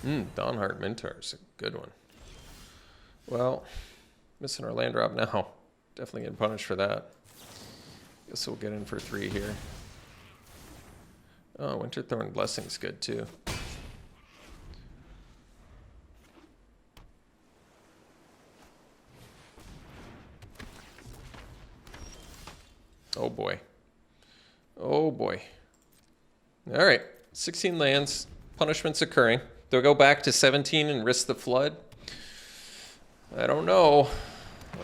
Speaker 1: Dawnheart Mintar is a good one. Well, missing our land drop now. Definitely getting punished for that. Guess we'll get in for 3 here. Oh, Winterthorn Blessing's good too. Oh boy. Oh boy. All right, 16 lands, punishments occurring. They'll go back to 17 and risk the flood. I don't know.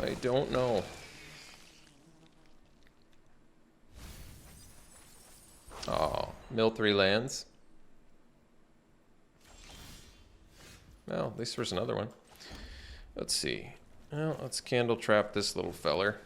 Speaker 1: I don't know. Oh, mill 3 lands. Well, at least there's another one. Let's see. Well, let's candle trap this little feller.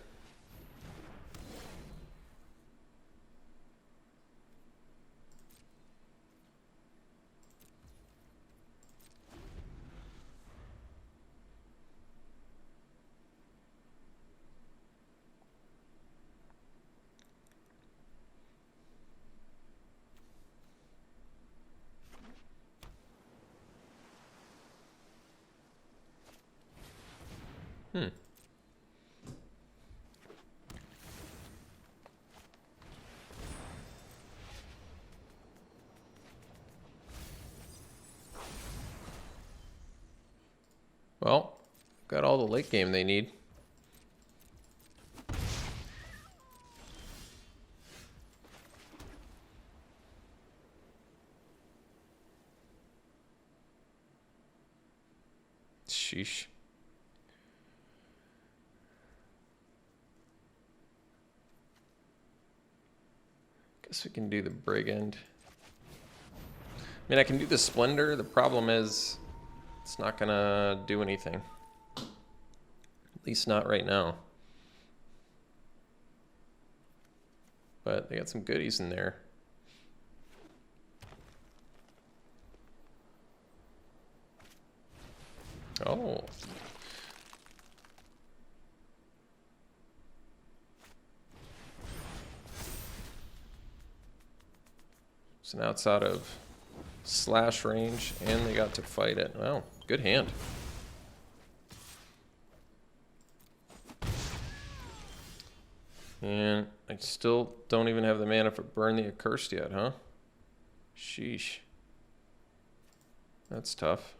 Speaker 1: Well, got all the late game they need. Sheesh. Guess we can do the Brigand. I mean, I can do the Splendor. The problem is it's not gonna do anything. At least not right now. But they got some goodies in there. Oh. So now it's out of slash range, and they got to fight it. Wow, good hand. And I still don't even have the mana for Burn the Accursed yet, huh? Sheesh. That's tough.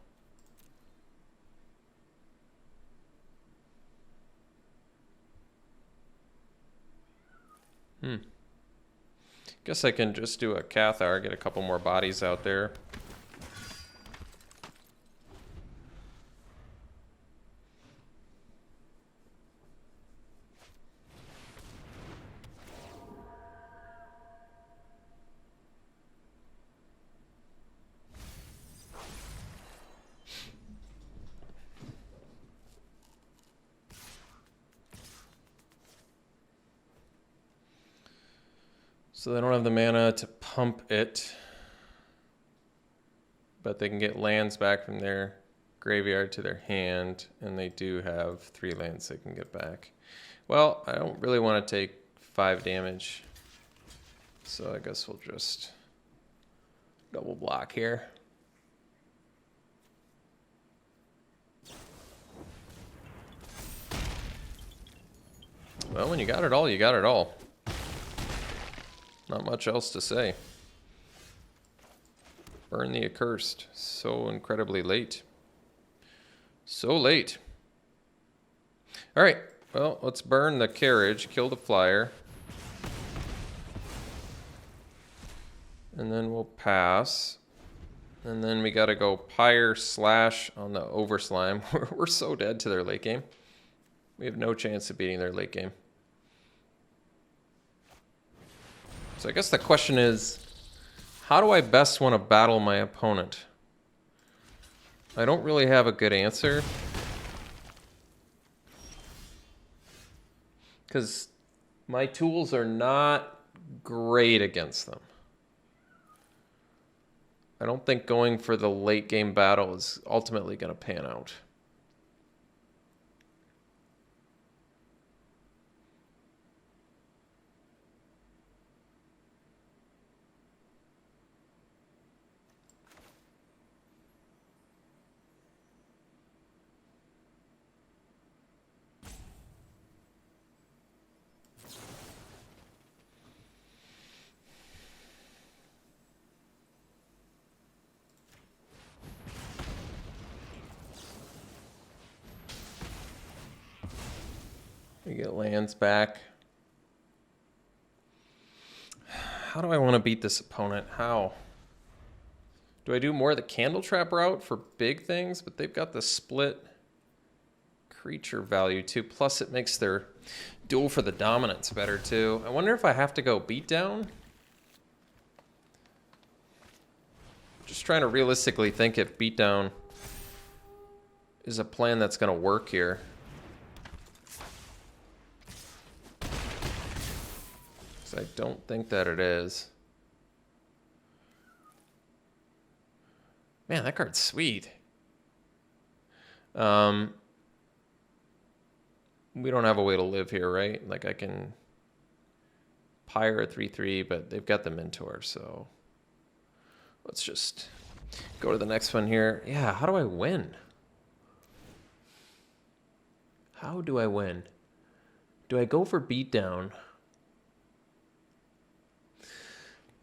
Speaker 1: Guess I can just do a Cathar, get a couple more bodies out there. So they don't have the mana to pump it, but they can get lands back from their graveyard to their hand, and they do have 3 lands they can get back. Well, I don't really want to take 5 damage, so I guess we'll just double block here. Well, when you got it all, you got it all. Not much else to say. Burn the Accursed. So incredibly late. So late. All right. Well, let's burn the carriage, kill the flyer. And then we'll pass. And then we got to go Pyre Slash on the Overslime. We're so dead to their late game. We have no chance of beating their late game. So I guess the question is, how do I best want to battle my opponent? I don't really have a good answer. Because my tools are not great against them. I don't think going for the late game battle is ultimately going to pan out. We get lands back. How do I want to beat this opponent? How? Do I do more of the candle trap route for big things? But they've got the split creature value too. Plus it makes their duel for the dominance better too. I wonder if I have to go beatdown. Just trying to realistically think if beatdown is a plan that's going to work here. Because I don't think that it is. Man, that card's sweet. We don't have a way to live here, right? Like I can Pyre a 3/3, but they've got the Mentor, so let's just go to the next one here. Yeah, how do I win? How do I win? Do I go for beatdown?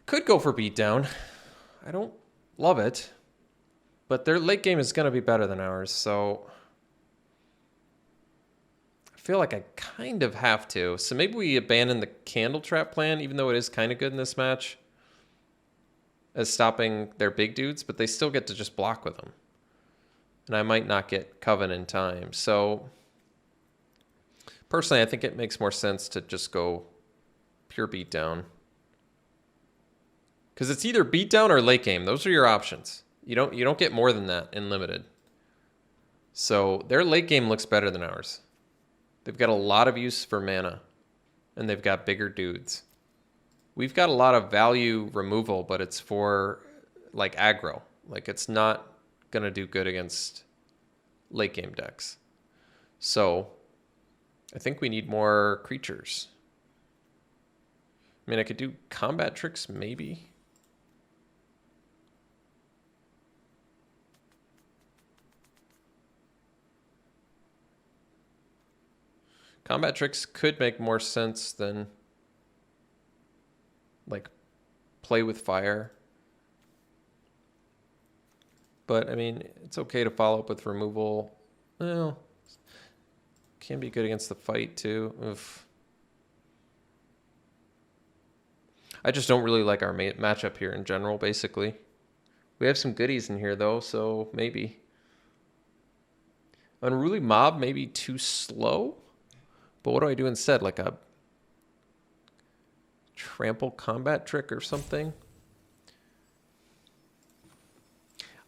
Speaker 1: Could go for beatdown. I don't love it, but their late game is going to be better than ours, so I feel like I kind of have to. So maybe we abandon the candle trap plan, even though it is kind of good in this match, as stopping their big dudes, but they still get to just block with them. And I might not get Coven in time. So personally, I think it makes more sense to just go pure beatdown. Because it's either beatdown or late game. Those are your options. You don't get more than that in limited. So their late game looks better than ours. They've got a lot of use for mana, and they've got bigger dudes. We've got a lot of value removal, but it's for like aggro. Like it's not gonna do good against late game decks. So I think we need more creatures. I mean, I could do combat tricks maybe. Combat tricks could make more sense than like play with fire. But I mean, it's okay to follow up with removal. Well, can be good against the fight too. Oof. I just don't really like our matchup here in general, basically. We have some goodies in here though, so maybe. Unruly Mob may be too slow. But what do I do instead? Like a trample combat trick or something?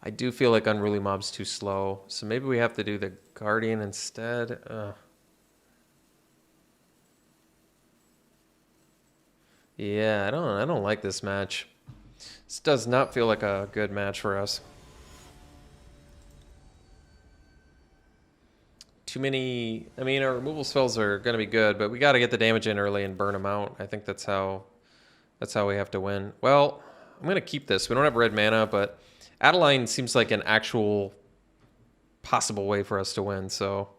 Speaker 1: I do feel like Unruly Mob's too slow. So maybe we have to do the Guardian instead. Yeah, I don't like this match. This does not feel like a good match for us. Too many. I mean, our removal spells are going to be good, but we got to get the damage in early and burn them out. I think that's how we have to win. Well, I'm going to keep this. We don't have red mana, but Adeline seems like an actual possible way for us to win, so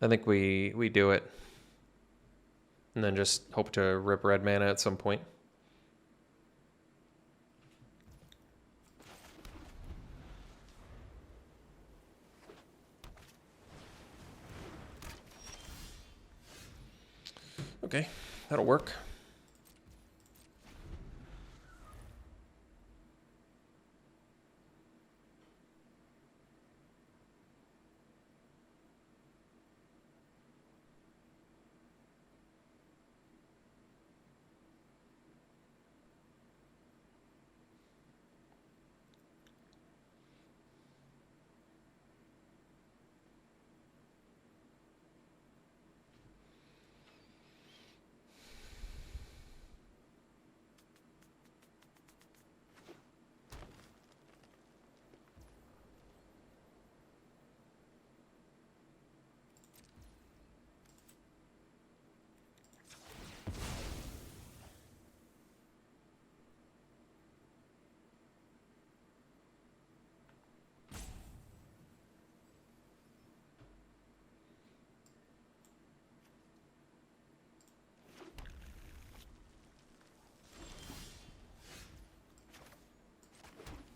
Speaker 1: I think we do it. And then just hope to rip red mana at some point. Okay, that'll work.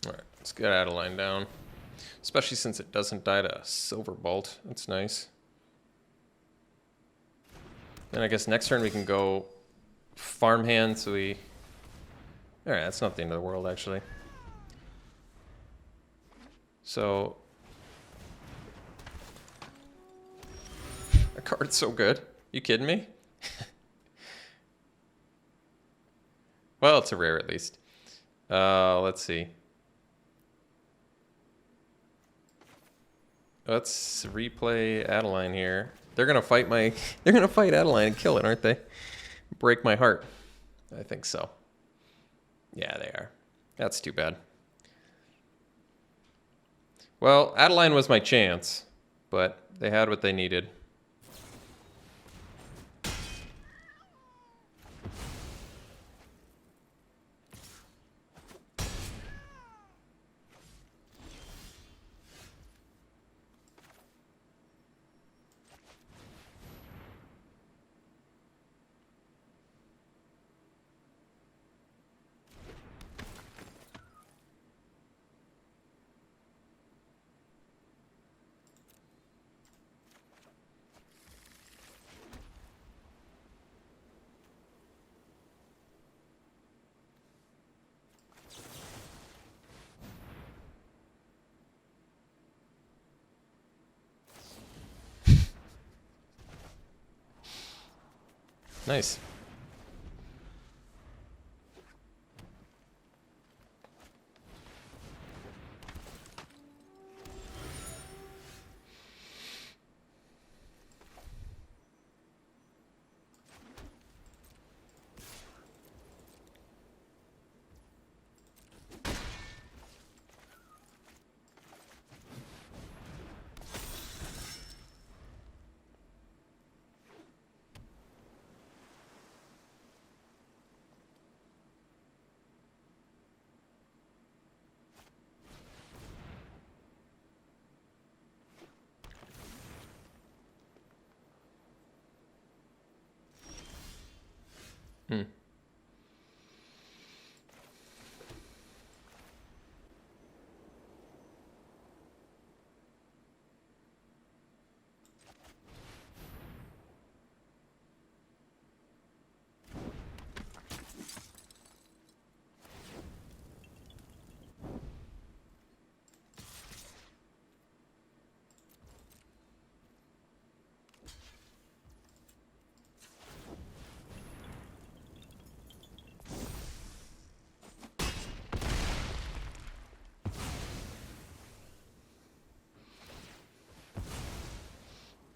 Speaker 1: Alright, let's get Adeline down. Especially since it doesn't die to Silver Bolt. That's nice. Then I guess next turn we can go farmhand, so we... Alright, that's not the end of the world, actually. So... That card's so good. You kidding me? Well, it's a rare at least. Let's see. Let's replay Adeline here. They're gonna fight my... They're gonna fight Adeline and kill it, aren't they? Break my heart. I think so. Yeah, they are. That's too bad. Well, Adeline was my chance, but they had what they needed. Nice. Hmm.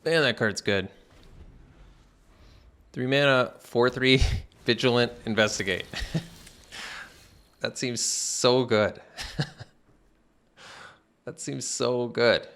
Speaker 1: Man, that card's good. 3 mana, 4/3, Vigilant, Investigate. That seems so good. That seems so good.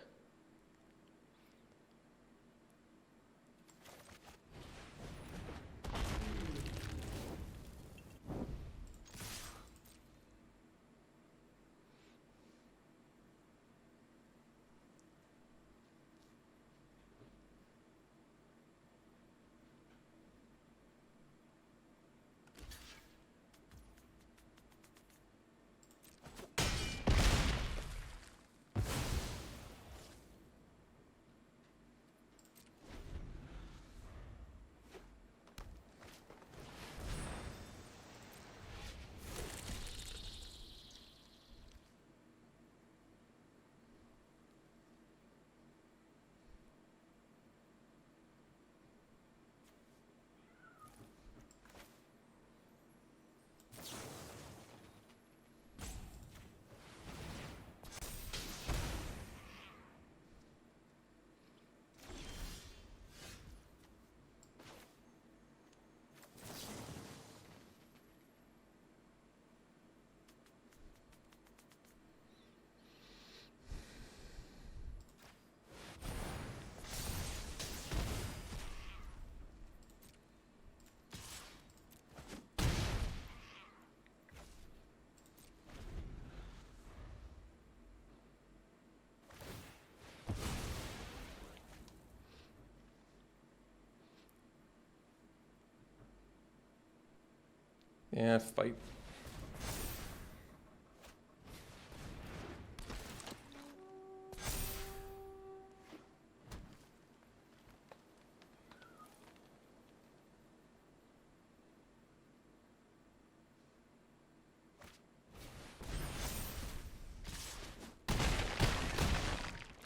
Speaker 1: Yeah, fight.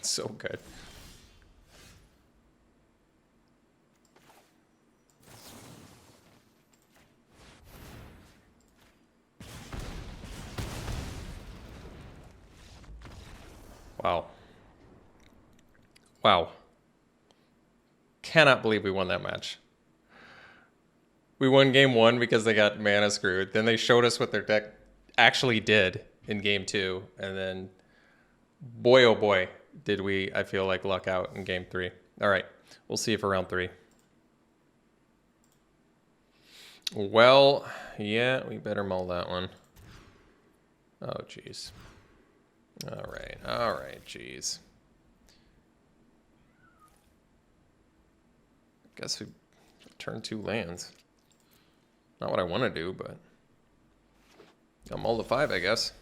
Speaker 1: So good. Wow. Wow. Cannot believe we won that match. We won game 1 because they got mana screwed. Then they showed us what their deck actually did in game 2. And then, boy, oh boy, did we, I feel like, luck out in game 3. All right. We'll see you for round 3. Well, yeah, we better mull that one. Oh, jeez. All right, jeez. Guess we turn 2 lands. Not what I want to do, but I'll mull the 5, I guess.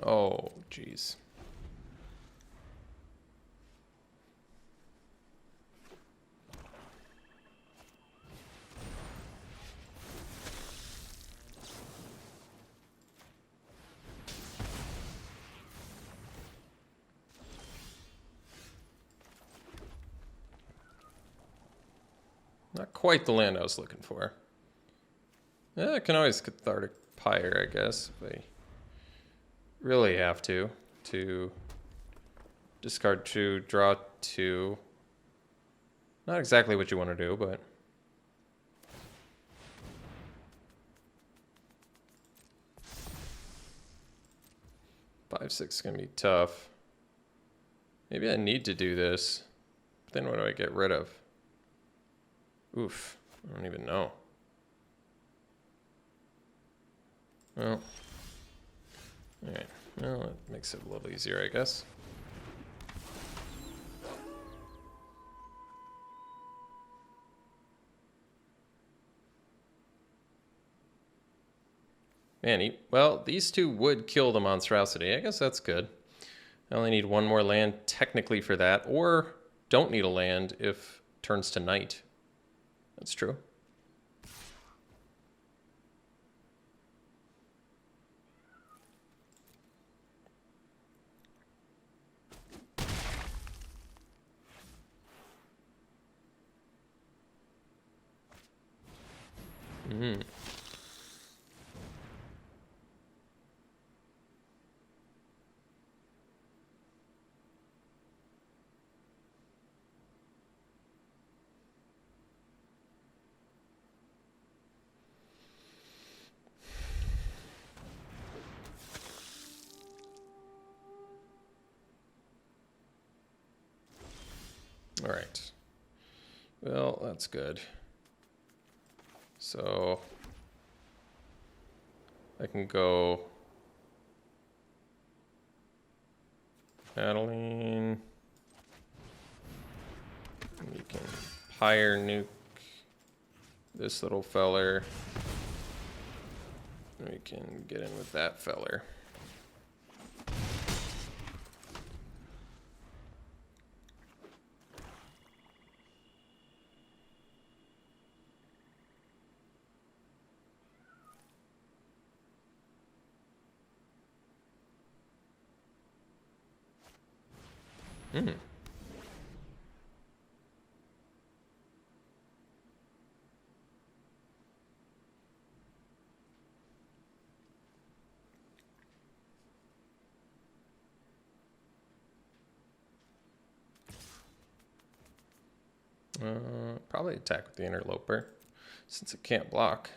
Speaker 1: Oh, jeez. Not quite the land I was looking for. Yeah, I can always Cathartic Pyre, I guess, if I really have to discard 2, draw 2. Not exactly what you want to do, but... Five, 6 is going to be tough. Maybe I need to do this. But then what do I get rid of? Oof. I don't even know. Well. Alright. Well, it makes it a little easier, I guess. Man, well, these 2 would kill the monstrosity. I guess that's good. I only need 1 more land technically for that, or don't need a land if it turns to night. That's true. All right. Well, that's good. So I can go Adeline. You can Pyre nuke this little feller. We can get in with that feller. Probably attack with the interloper, since it can't block.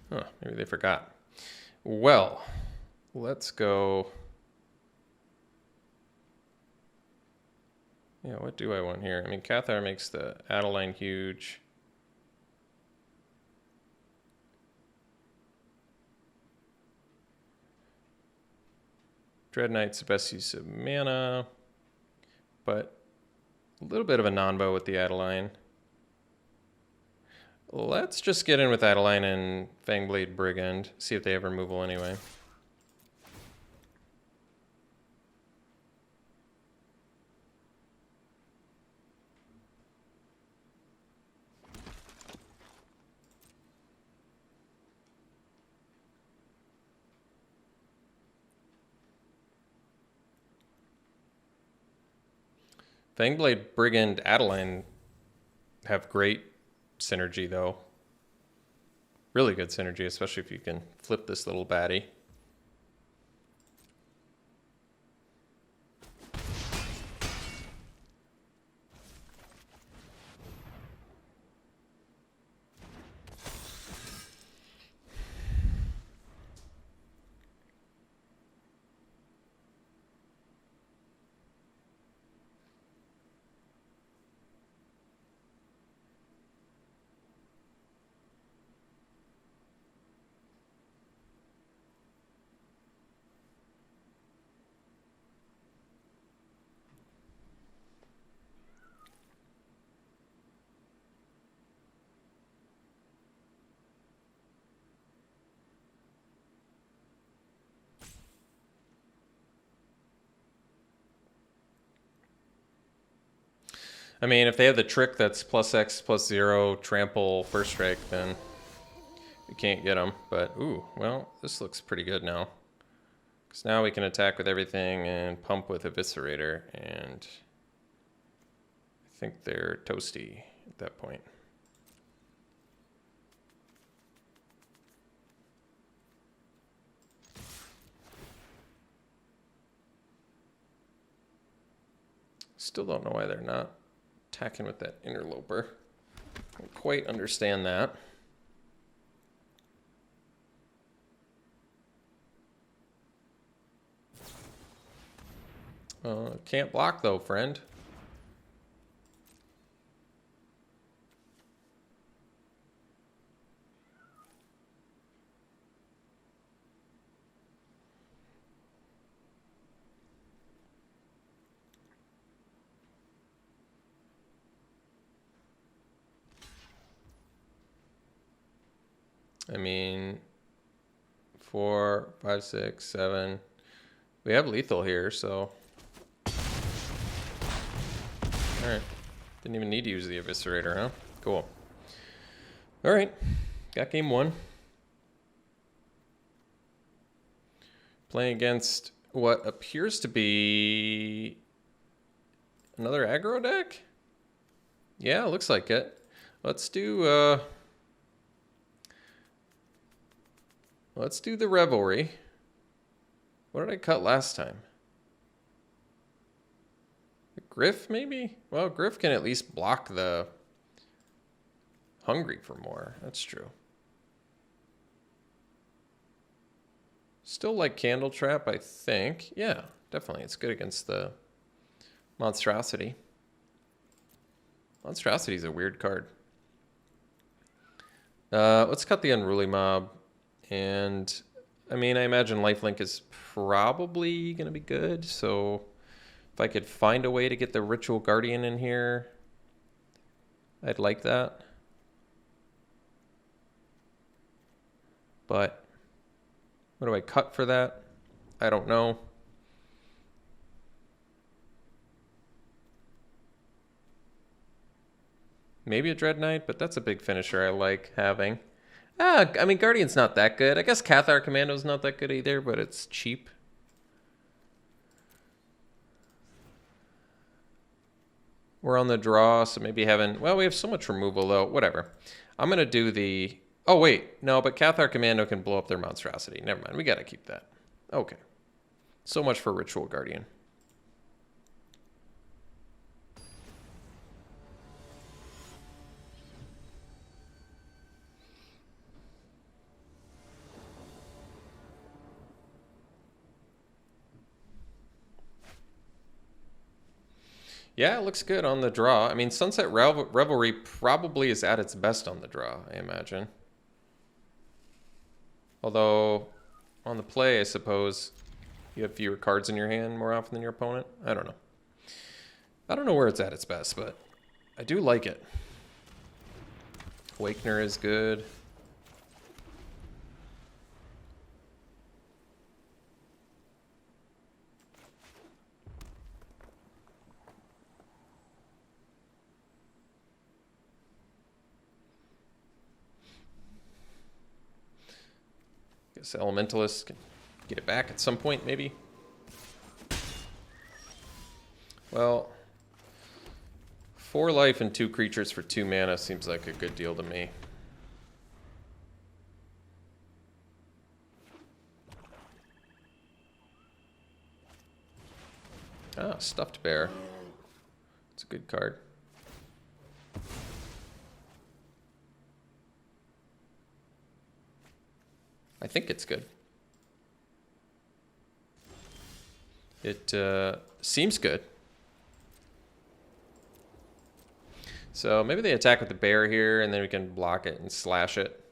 Speaker 1: Huh, maybe they forgot. Well, let's go. Yeah, what do I want here? I mean, Cathar makes the Adeline huge. Dread Knight's the best use of mana, but a little bit of a non-bow with the Adeline. Let's just get in with Adeline and Fangblade Brigand, see if they have removal anyway. Fangblade Brigand Adeline have great synergy though. Really good synergy, especially if you can flip this little baddie. I mean, if they have the trick that's +X+0 trample first strike, then you can't get them. But, ooh, well, this looks pretty good now. Because now we can attack with everything and pump with Eviscerator. And I think they're toasty at that point. Still don't know why they're not attacking with that Interloper. I don't quite understand that. Can't block though, friend. I mean, 4, 5, 6, 7. We have lethal here, so. Alright. Didn't even need to use the Eviscerator, huh? Cool. Alright. Got game 1. Playing against what appears to be another aggro deck? Yeah, looks like it. Let's do the Revelry. What did I cut last time? The Griff, maybe? Well, Griff can at least block the Hungry for more. That's true. Still like Candle Trap, I think. Yeah, definitely. It's good against the Monstrosity. Monstrosity is a weird card. Let's cut the Unruly Mob. And, I mean, I imagine Lifelink is probably going to be good. So, if I could find a way to get the Ritual Guardian in here, I'd like that. But, what do I cut for that? I don't know. Maybe a Dread Knight, but that's a big finisher I like having. I mean, Guardian's not that good. I guess Cathar Commando's not that good either, but it's cheap. We're on the draw, so maybe having... Well, we have so much removal, though. Whatever. I'm going to do the... Oh, wait. No, but Cathar Commando can blow up their Monstrosity. Never mind. We got to keep that. Okay. So much for Ritual Guardian. Yeah, it looks good on the draw. I mean, Sunset Revelry probably is at its best on the draw, I imagine. Although, on the play, I suppose, You have fewer cards in your hand more often than your opponent. I don't know. I don't know where it's at its best, but I do like it. Awakener is good. Guess Elementalist can get it back at some point, maybe. Well, 4 life and 2 creatures for 2 mana seems like a good deal to me. Ah, Stuffed Bear. It's a good card. I think it's good. It seems good. So maybe they attack with the bear here, and then we can block it and slash it.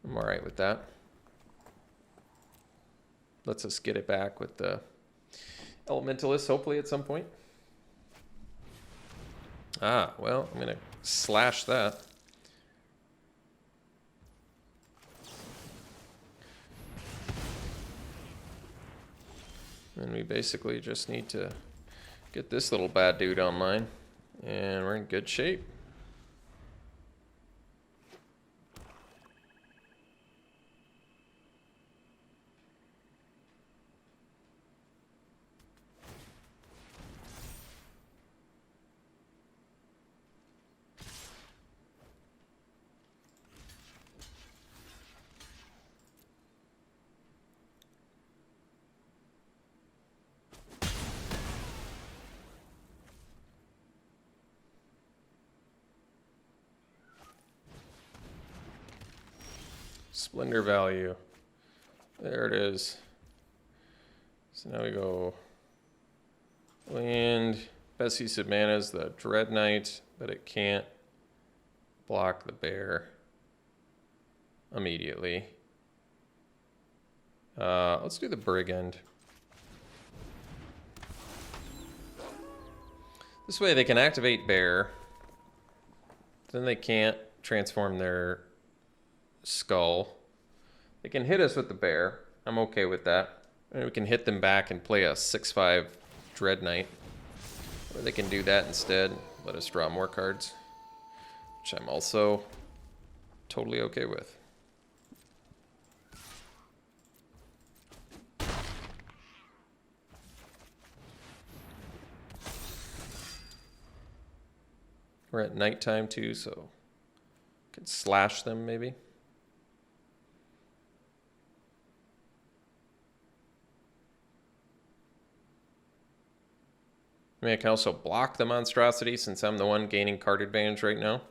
Speaker 1: I'm all right with that. Lets us get it back with the Elementalist, hopefully at some point. Ah, well, I'm going to slash that. And we basically just need to get this little bad dude online, and we're in good shape. Splendor value. There it is. So now we go land. Best use of mana is the Dread Knight, but it can't block the bear immediately. Let's do the Brigand. This way they can activate bear. Then they can't transform their skull. They can hit us with the bear. I'm okay with that. And we can hit them back and play a 6/5 Dread Knight. Or they can do that instead. Let us draw more cards. Which I'm also totally okay with. We're at nighttime too, so could slash them maybe. I mean, I can also block the monstrosity since I'm the one gaining card advantage right now.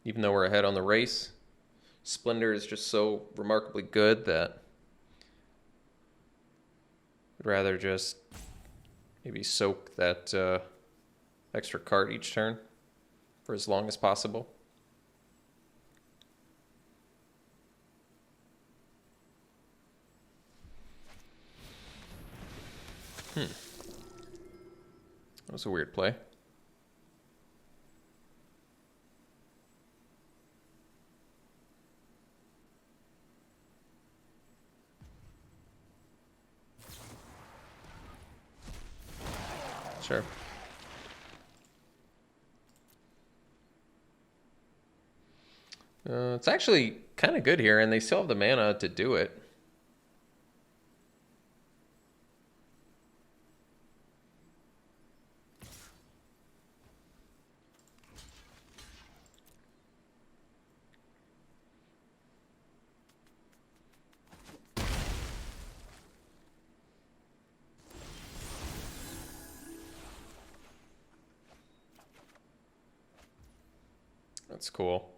Speaker 1: Even though we're ahead on the race, Splendor is just so remarkably good that I'd rather just maybe soak that extra card each turn for as long as possible. That was a weird play. Sure. It's actually kind of good here, and they still have the mana to do it. That's cool.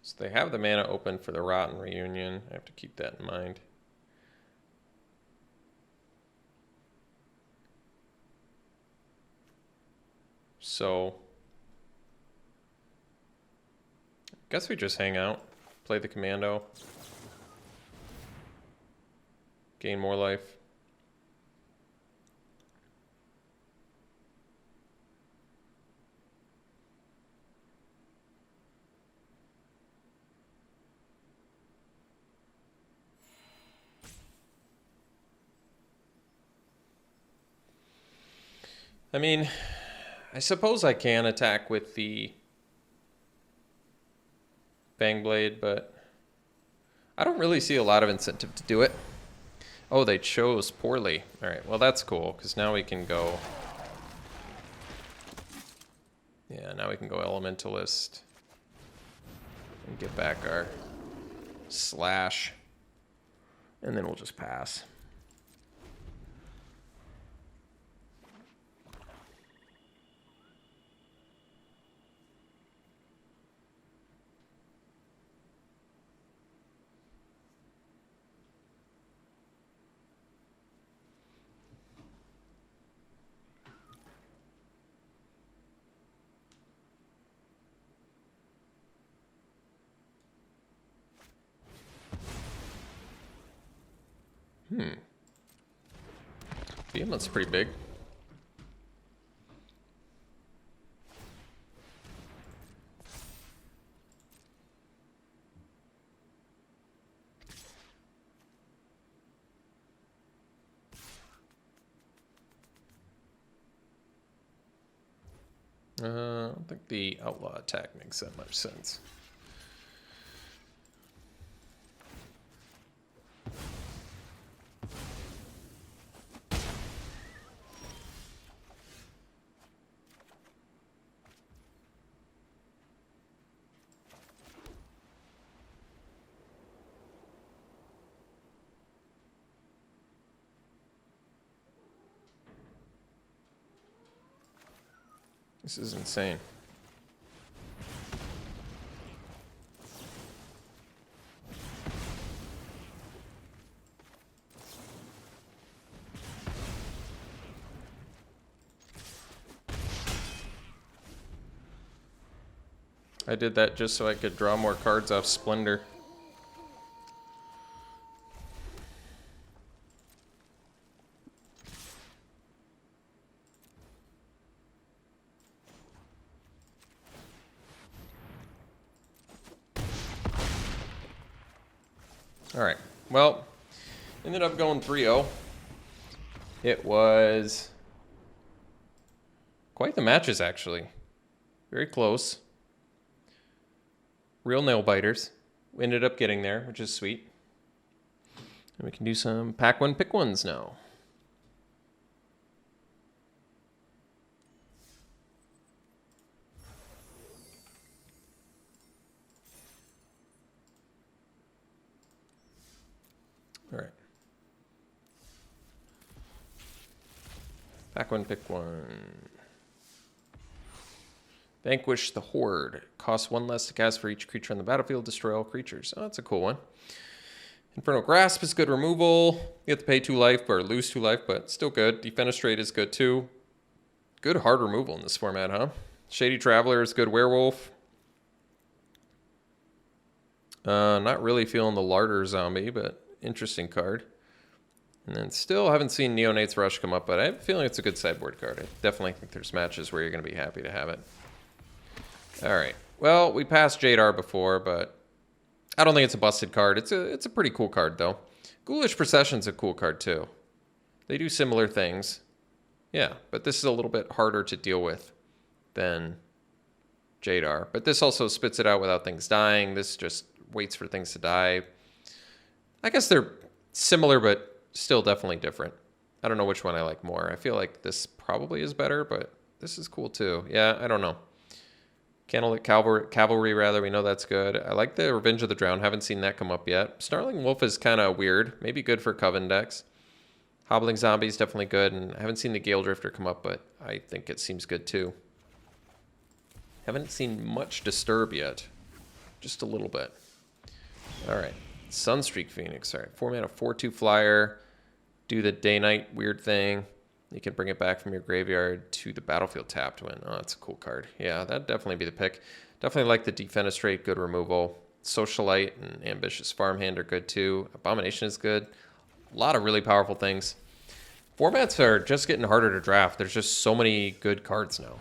Speaker 1: So they have the mana open for the Rotten Reunion. I have to keep that in mind. So I guess we just hang out, play the commando, gain more life. I mean, I suppose I can attack with the Bang Blade, but I don't really see a lot of incentive to do it. Oh, they chose poorly. All right, well, that's cool, because now we can go... Yeah, now we can go Elementalist and get back our slash, and then we'll just pass. Behemoth's pretty big. I don't think the outlaw attack makes that much sense. This is insane. I did that just so I could draw more cards off Splendor. Alright, well, ended up going 3-0. It was quite the matches, actually. Very close. Real nail biters. We ended up getting there, which is sweet. And we can do some pack one, pick ones now. All right. Pack one, pick one. Vanquish the Horde. Costs one less to cast for each creature on the battlefield. Destroy all creatures. Oh, that's a cool one. Infernal Grasp is good removal. You have to pay 2 life or lose 2 life, but still good. Defenestrate is good too. Good hard removal in this format, huh? Shady Traveler is good werewolf. Not really feeling the Larder Zombie, but interesting card. And then still haven't seen Neonate's Rush come up, but I have a feeling it's a good sideboard card. I definitely think there's matches where you're going to be happy to have it. All right. Well, we passed Jadar before, but I don't think it's a busted card. It's a pretty cool card, though. Ghoulish Procession's a cool card, too. They do similar things. Yeah, but this is a little bit harder to deal with than Jadar. But this also spits it out without things dying. This just waits for things to die. I guess they're similar, but still definitely different. I don't know which one I like more. I feel like this probably is better, but this is cool, too. Yeah, I don't know. Candlelit Cavalry, rather. We know that's good. I like the Revenge of the Drowned. Haven't seen that come up yet. Snarling Wolf is kind of weird. Maybe good for Coven decks. Hobbling Zombie is definitely good. And I haven't seen the Gale Drifter come up, but I think it seems good too. Haven't seen much Disturb yet. Just a little bit. All right. Sunstreak Phoenix. All right. 4 mana, 4/2 flyer. Do the day-night weird thing. You can bring it back from your graveyard to the battlefield tapped when. Oh, that's a cool card. Yeah, that'd definitely be the pick. Definitely like the Defenestrate, good removal. Socialite and Ambitious Farmhand are good too. Abomination is good. A lot of really powerful things. Formats are just getting harder to draft. There's just so many good cards now.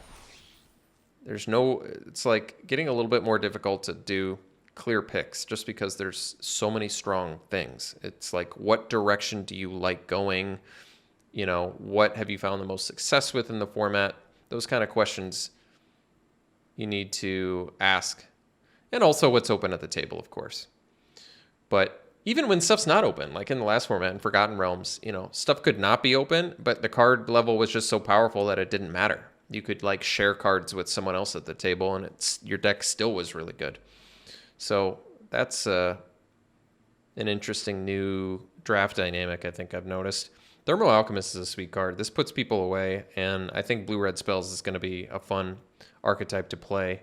Speaker 1: It's like getting a little bit more difficult to do clear picks just because there's so many strong things. It's like, what direction do you like going? You know, what have you found the most success with in the format? Those kind of questions you need to ask. And also what's open at the table, of course. But even when stuff's not open, like in the last format in Forgotten Realms, you know, stuff could not be open, but the card level was just so powerful that it didn't matter. You could like share cards with someone else at the table and your deck still was really good. So that's an interesting new draft dynamic I think I've noticed. Thermal Alchemist is a sweet card. This puts people away, and I think blue-red spells is going to be a fun archetype to play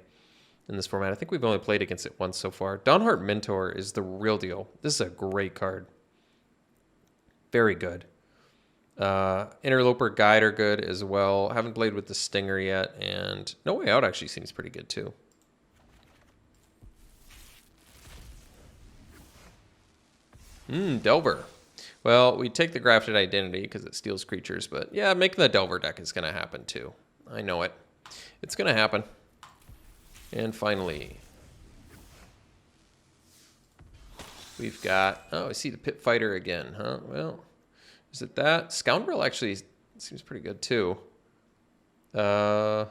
Speaker 1: in this format. I think we've only played against it once so far. Dawnhart Mentor is the real deal. This is a great card. Very good. Interloper Guide are good as well. Haven't played with the Stinger yet, and No Way Out actually seems pretty good too. Delver. Well, we take the Grafted Identity because it steals creatures, but yeah, making the Delver deck is going to happen too. I know it. It's going to happen. And finally, we've got, oh, I see the Pit Fighter again, huh? Well, is it that? Scoundrel actually seems pretty good too. I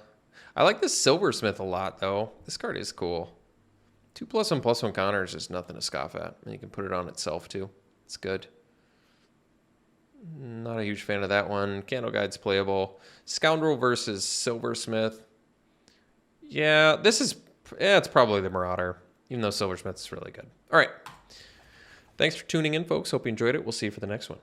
Speaker 1: like this Silversmith a lot though. This card is cool. 2+1/+1 counters is nothing to scoff at. And you can put it on itself too. It's good. Not a huge fan of that one. Candle Guide's playable. Scoundrel versus Silversmith. Yeah, it's probably the Marauder, even though Silversmith is really good. All right. Thanks for tuning in, folks. Hope you enjoyed it. We'll see you for the next one.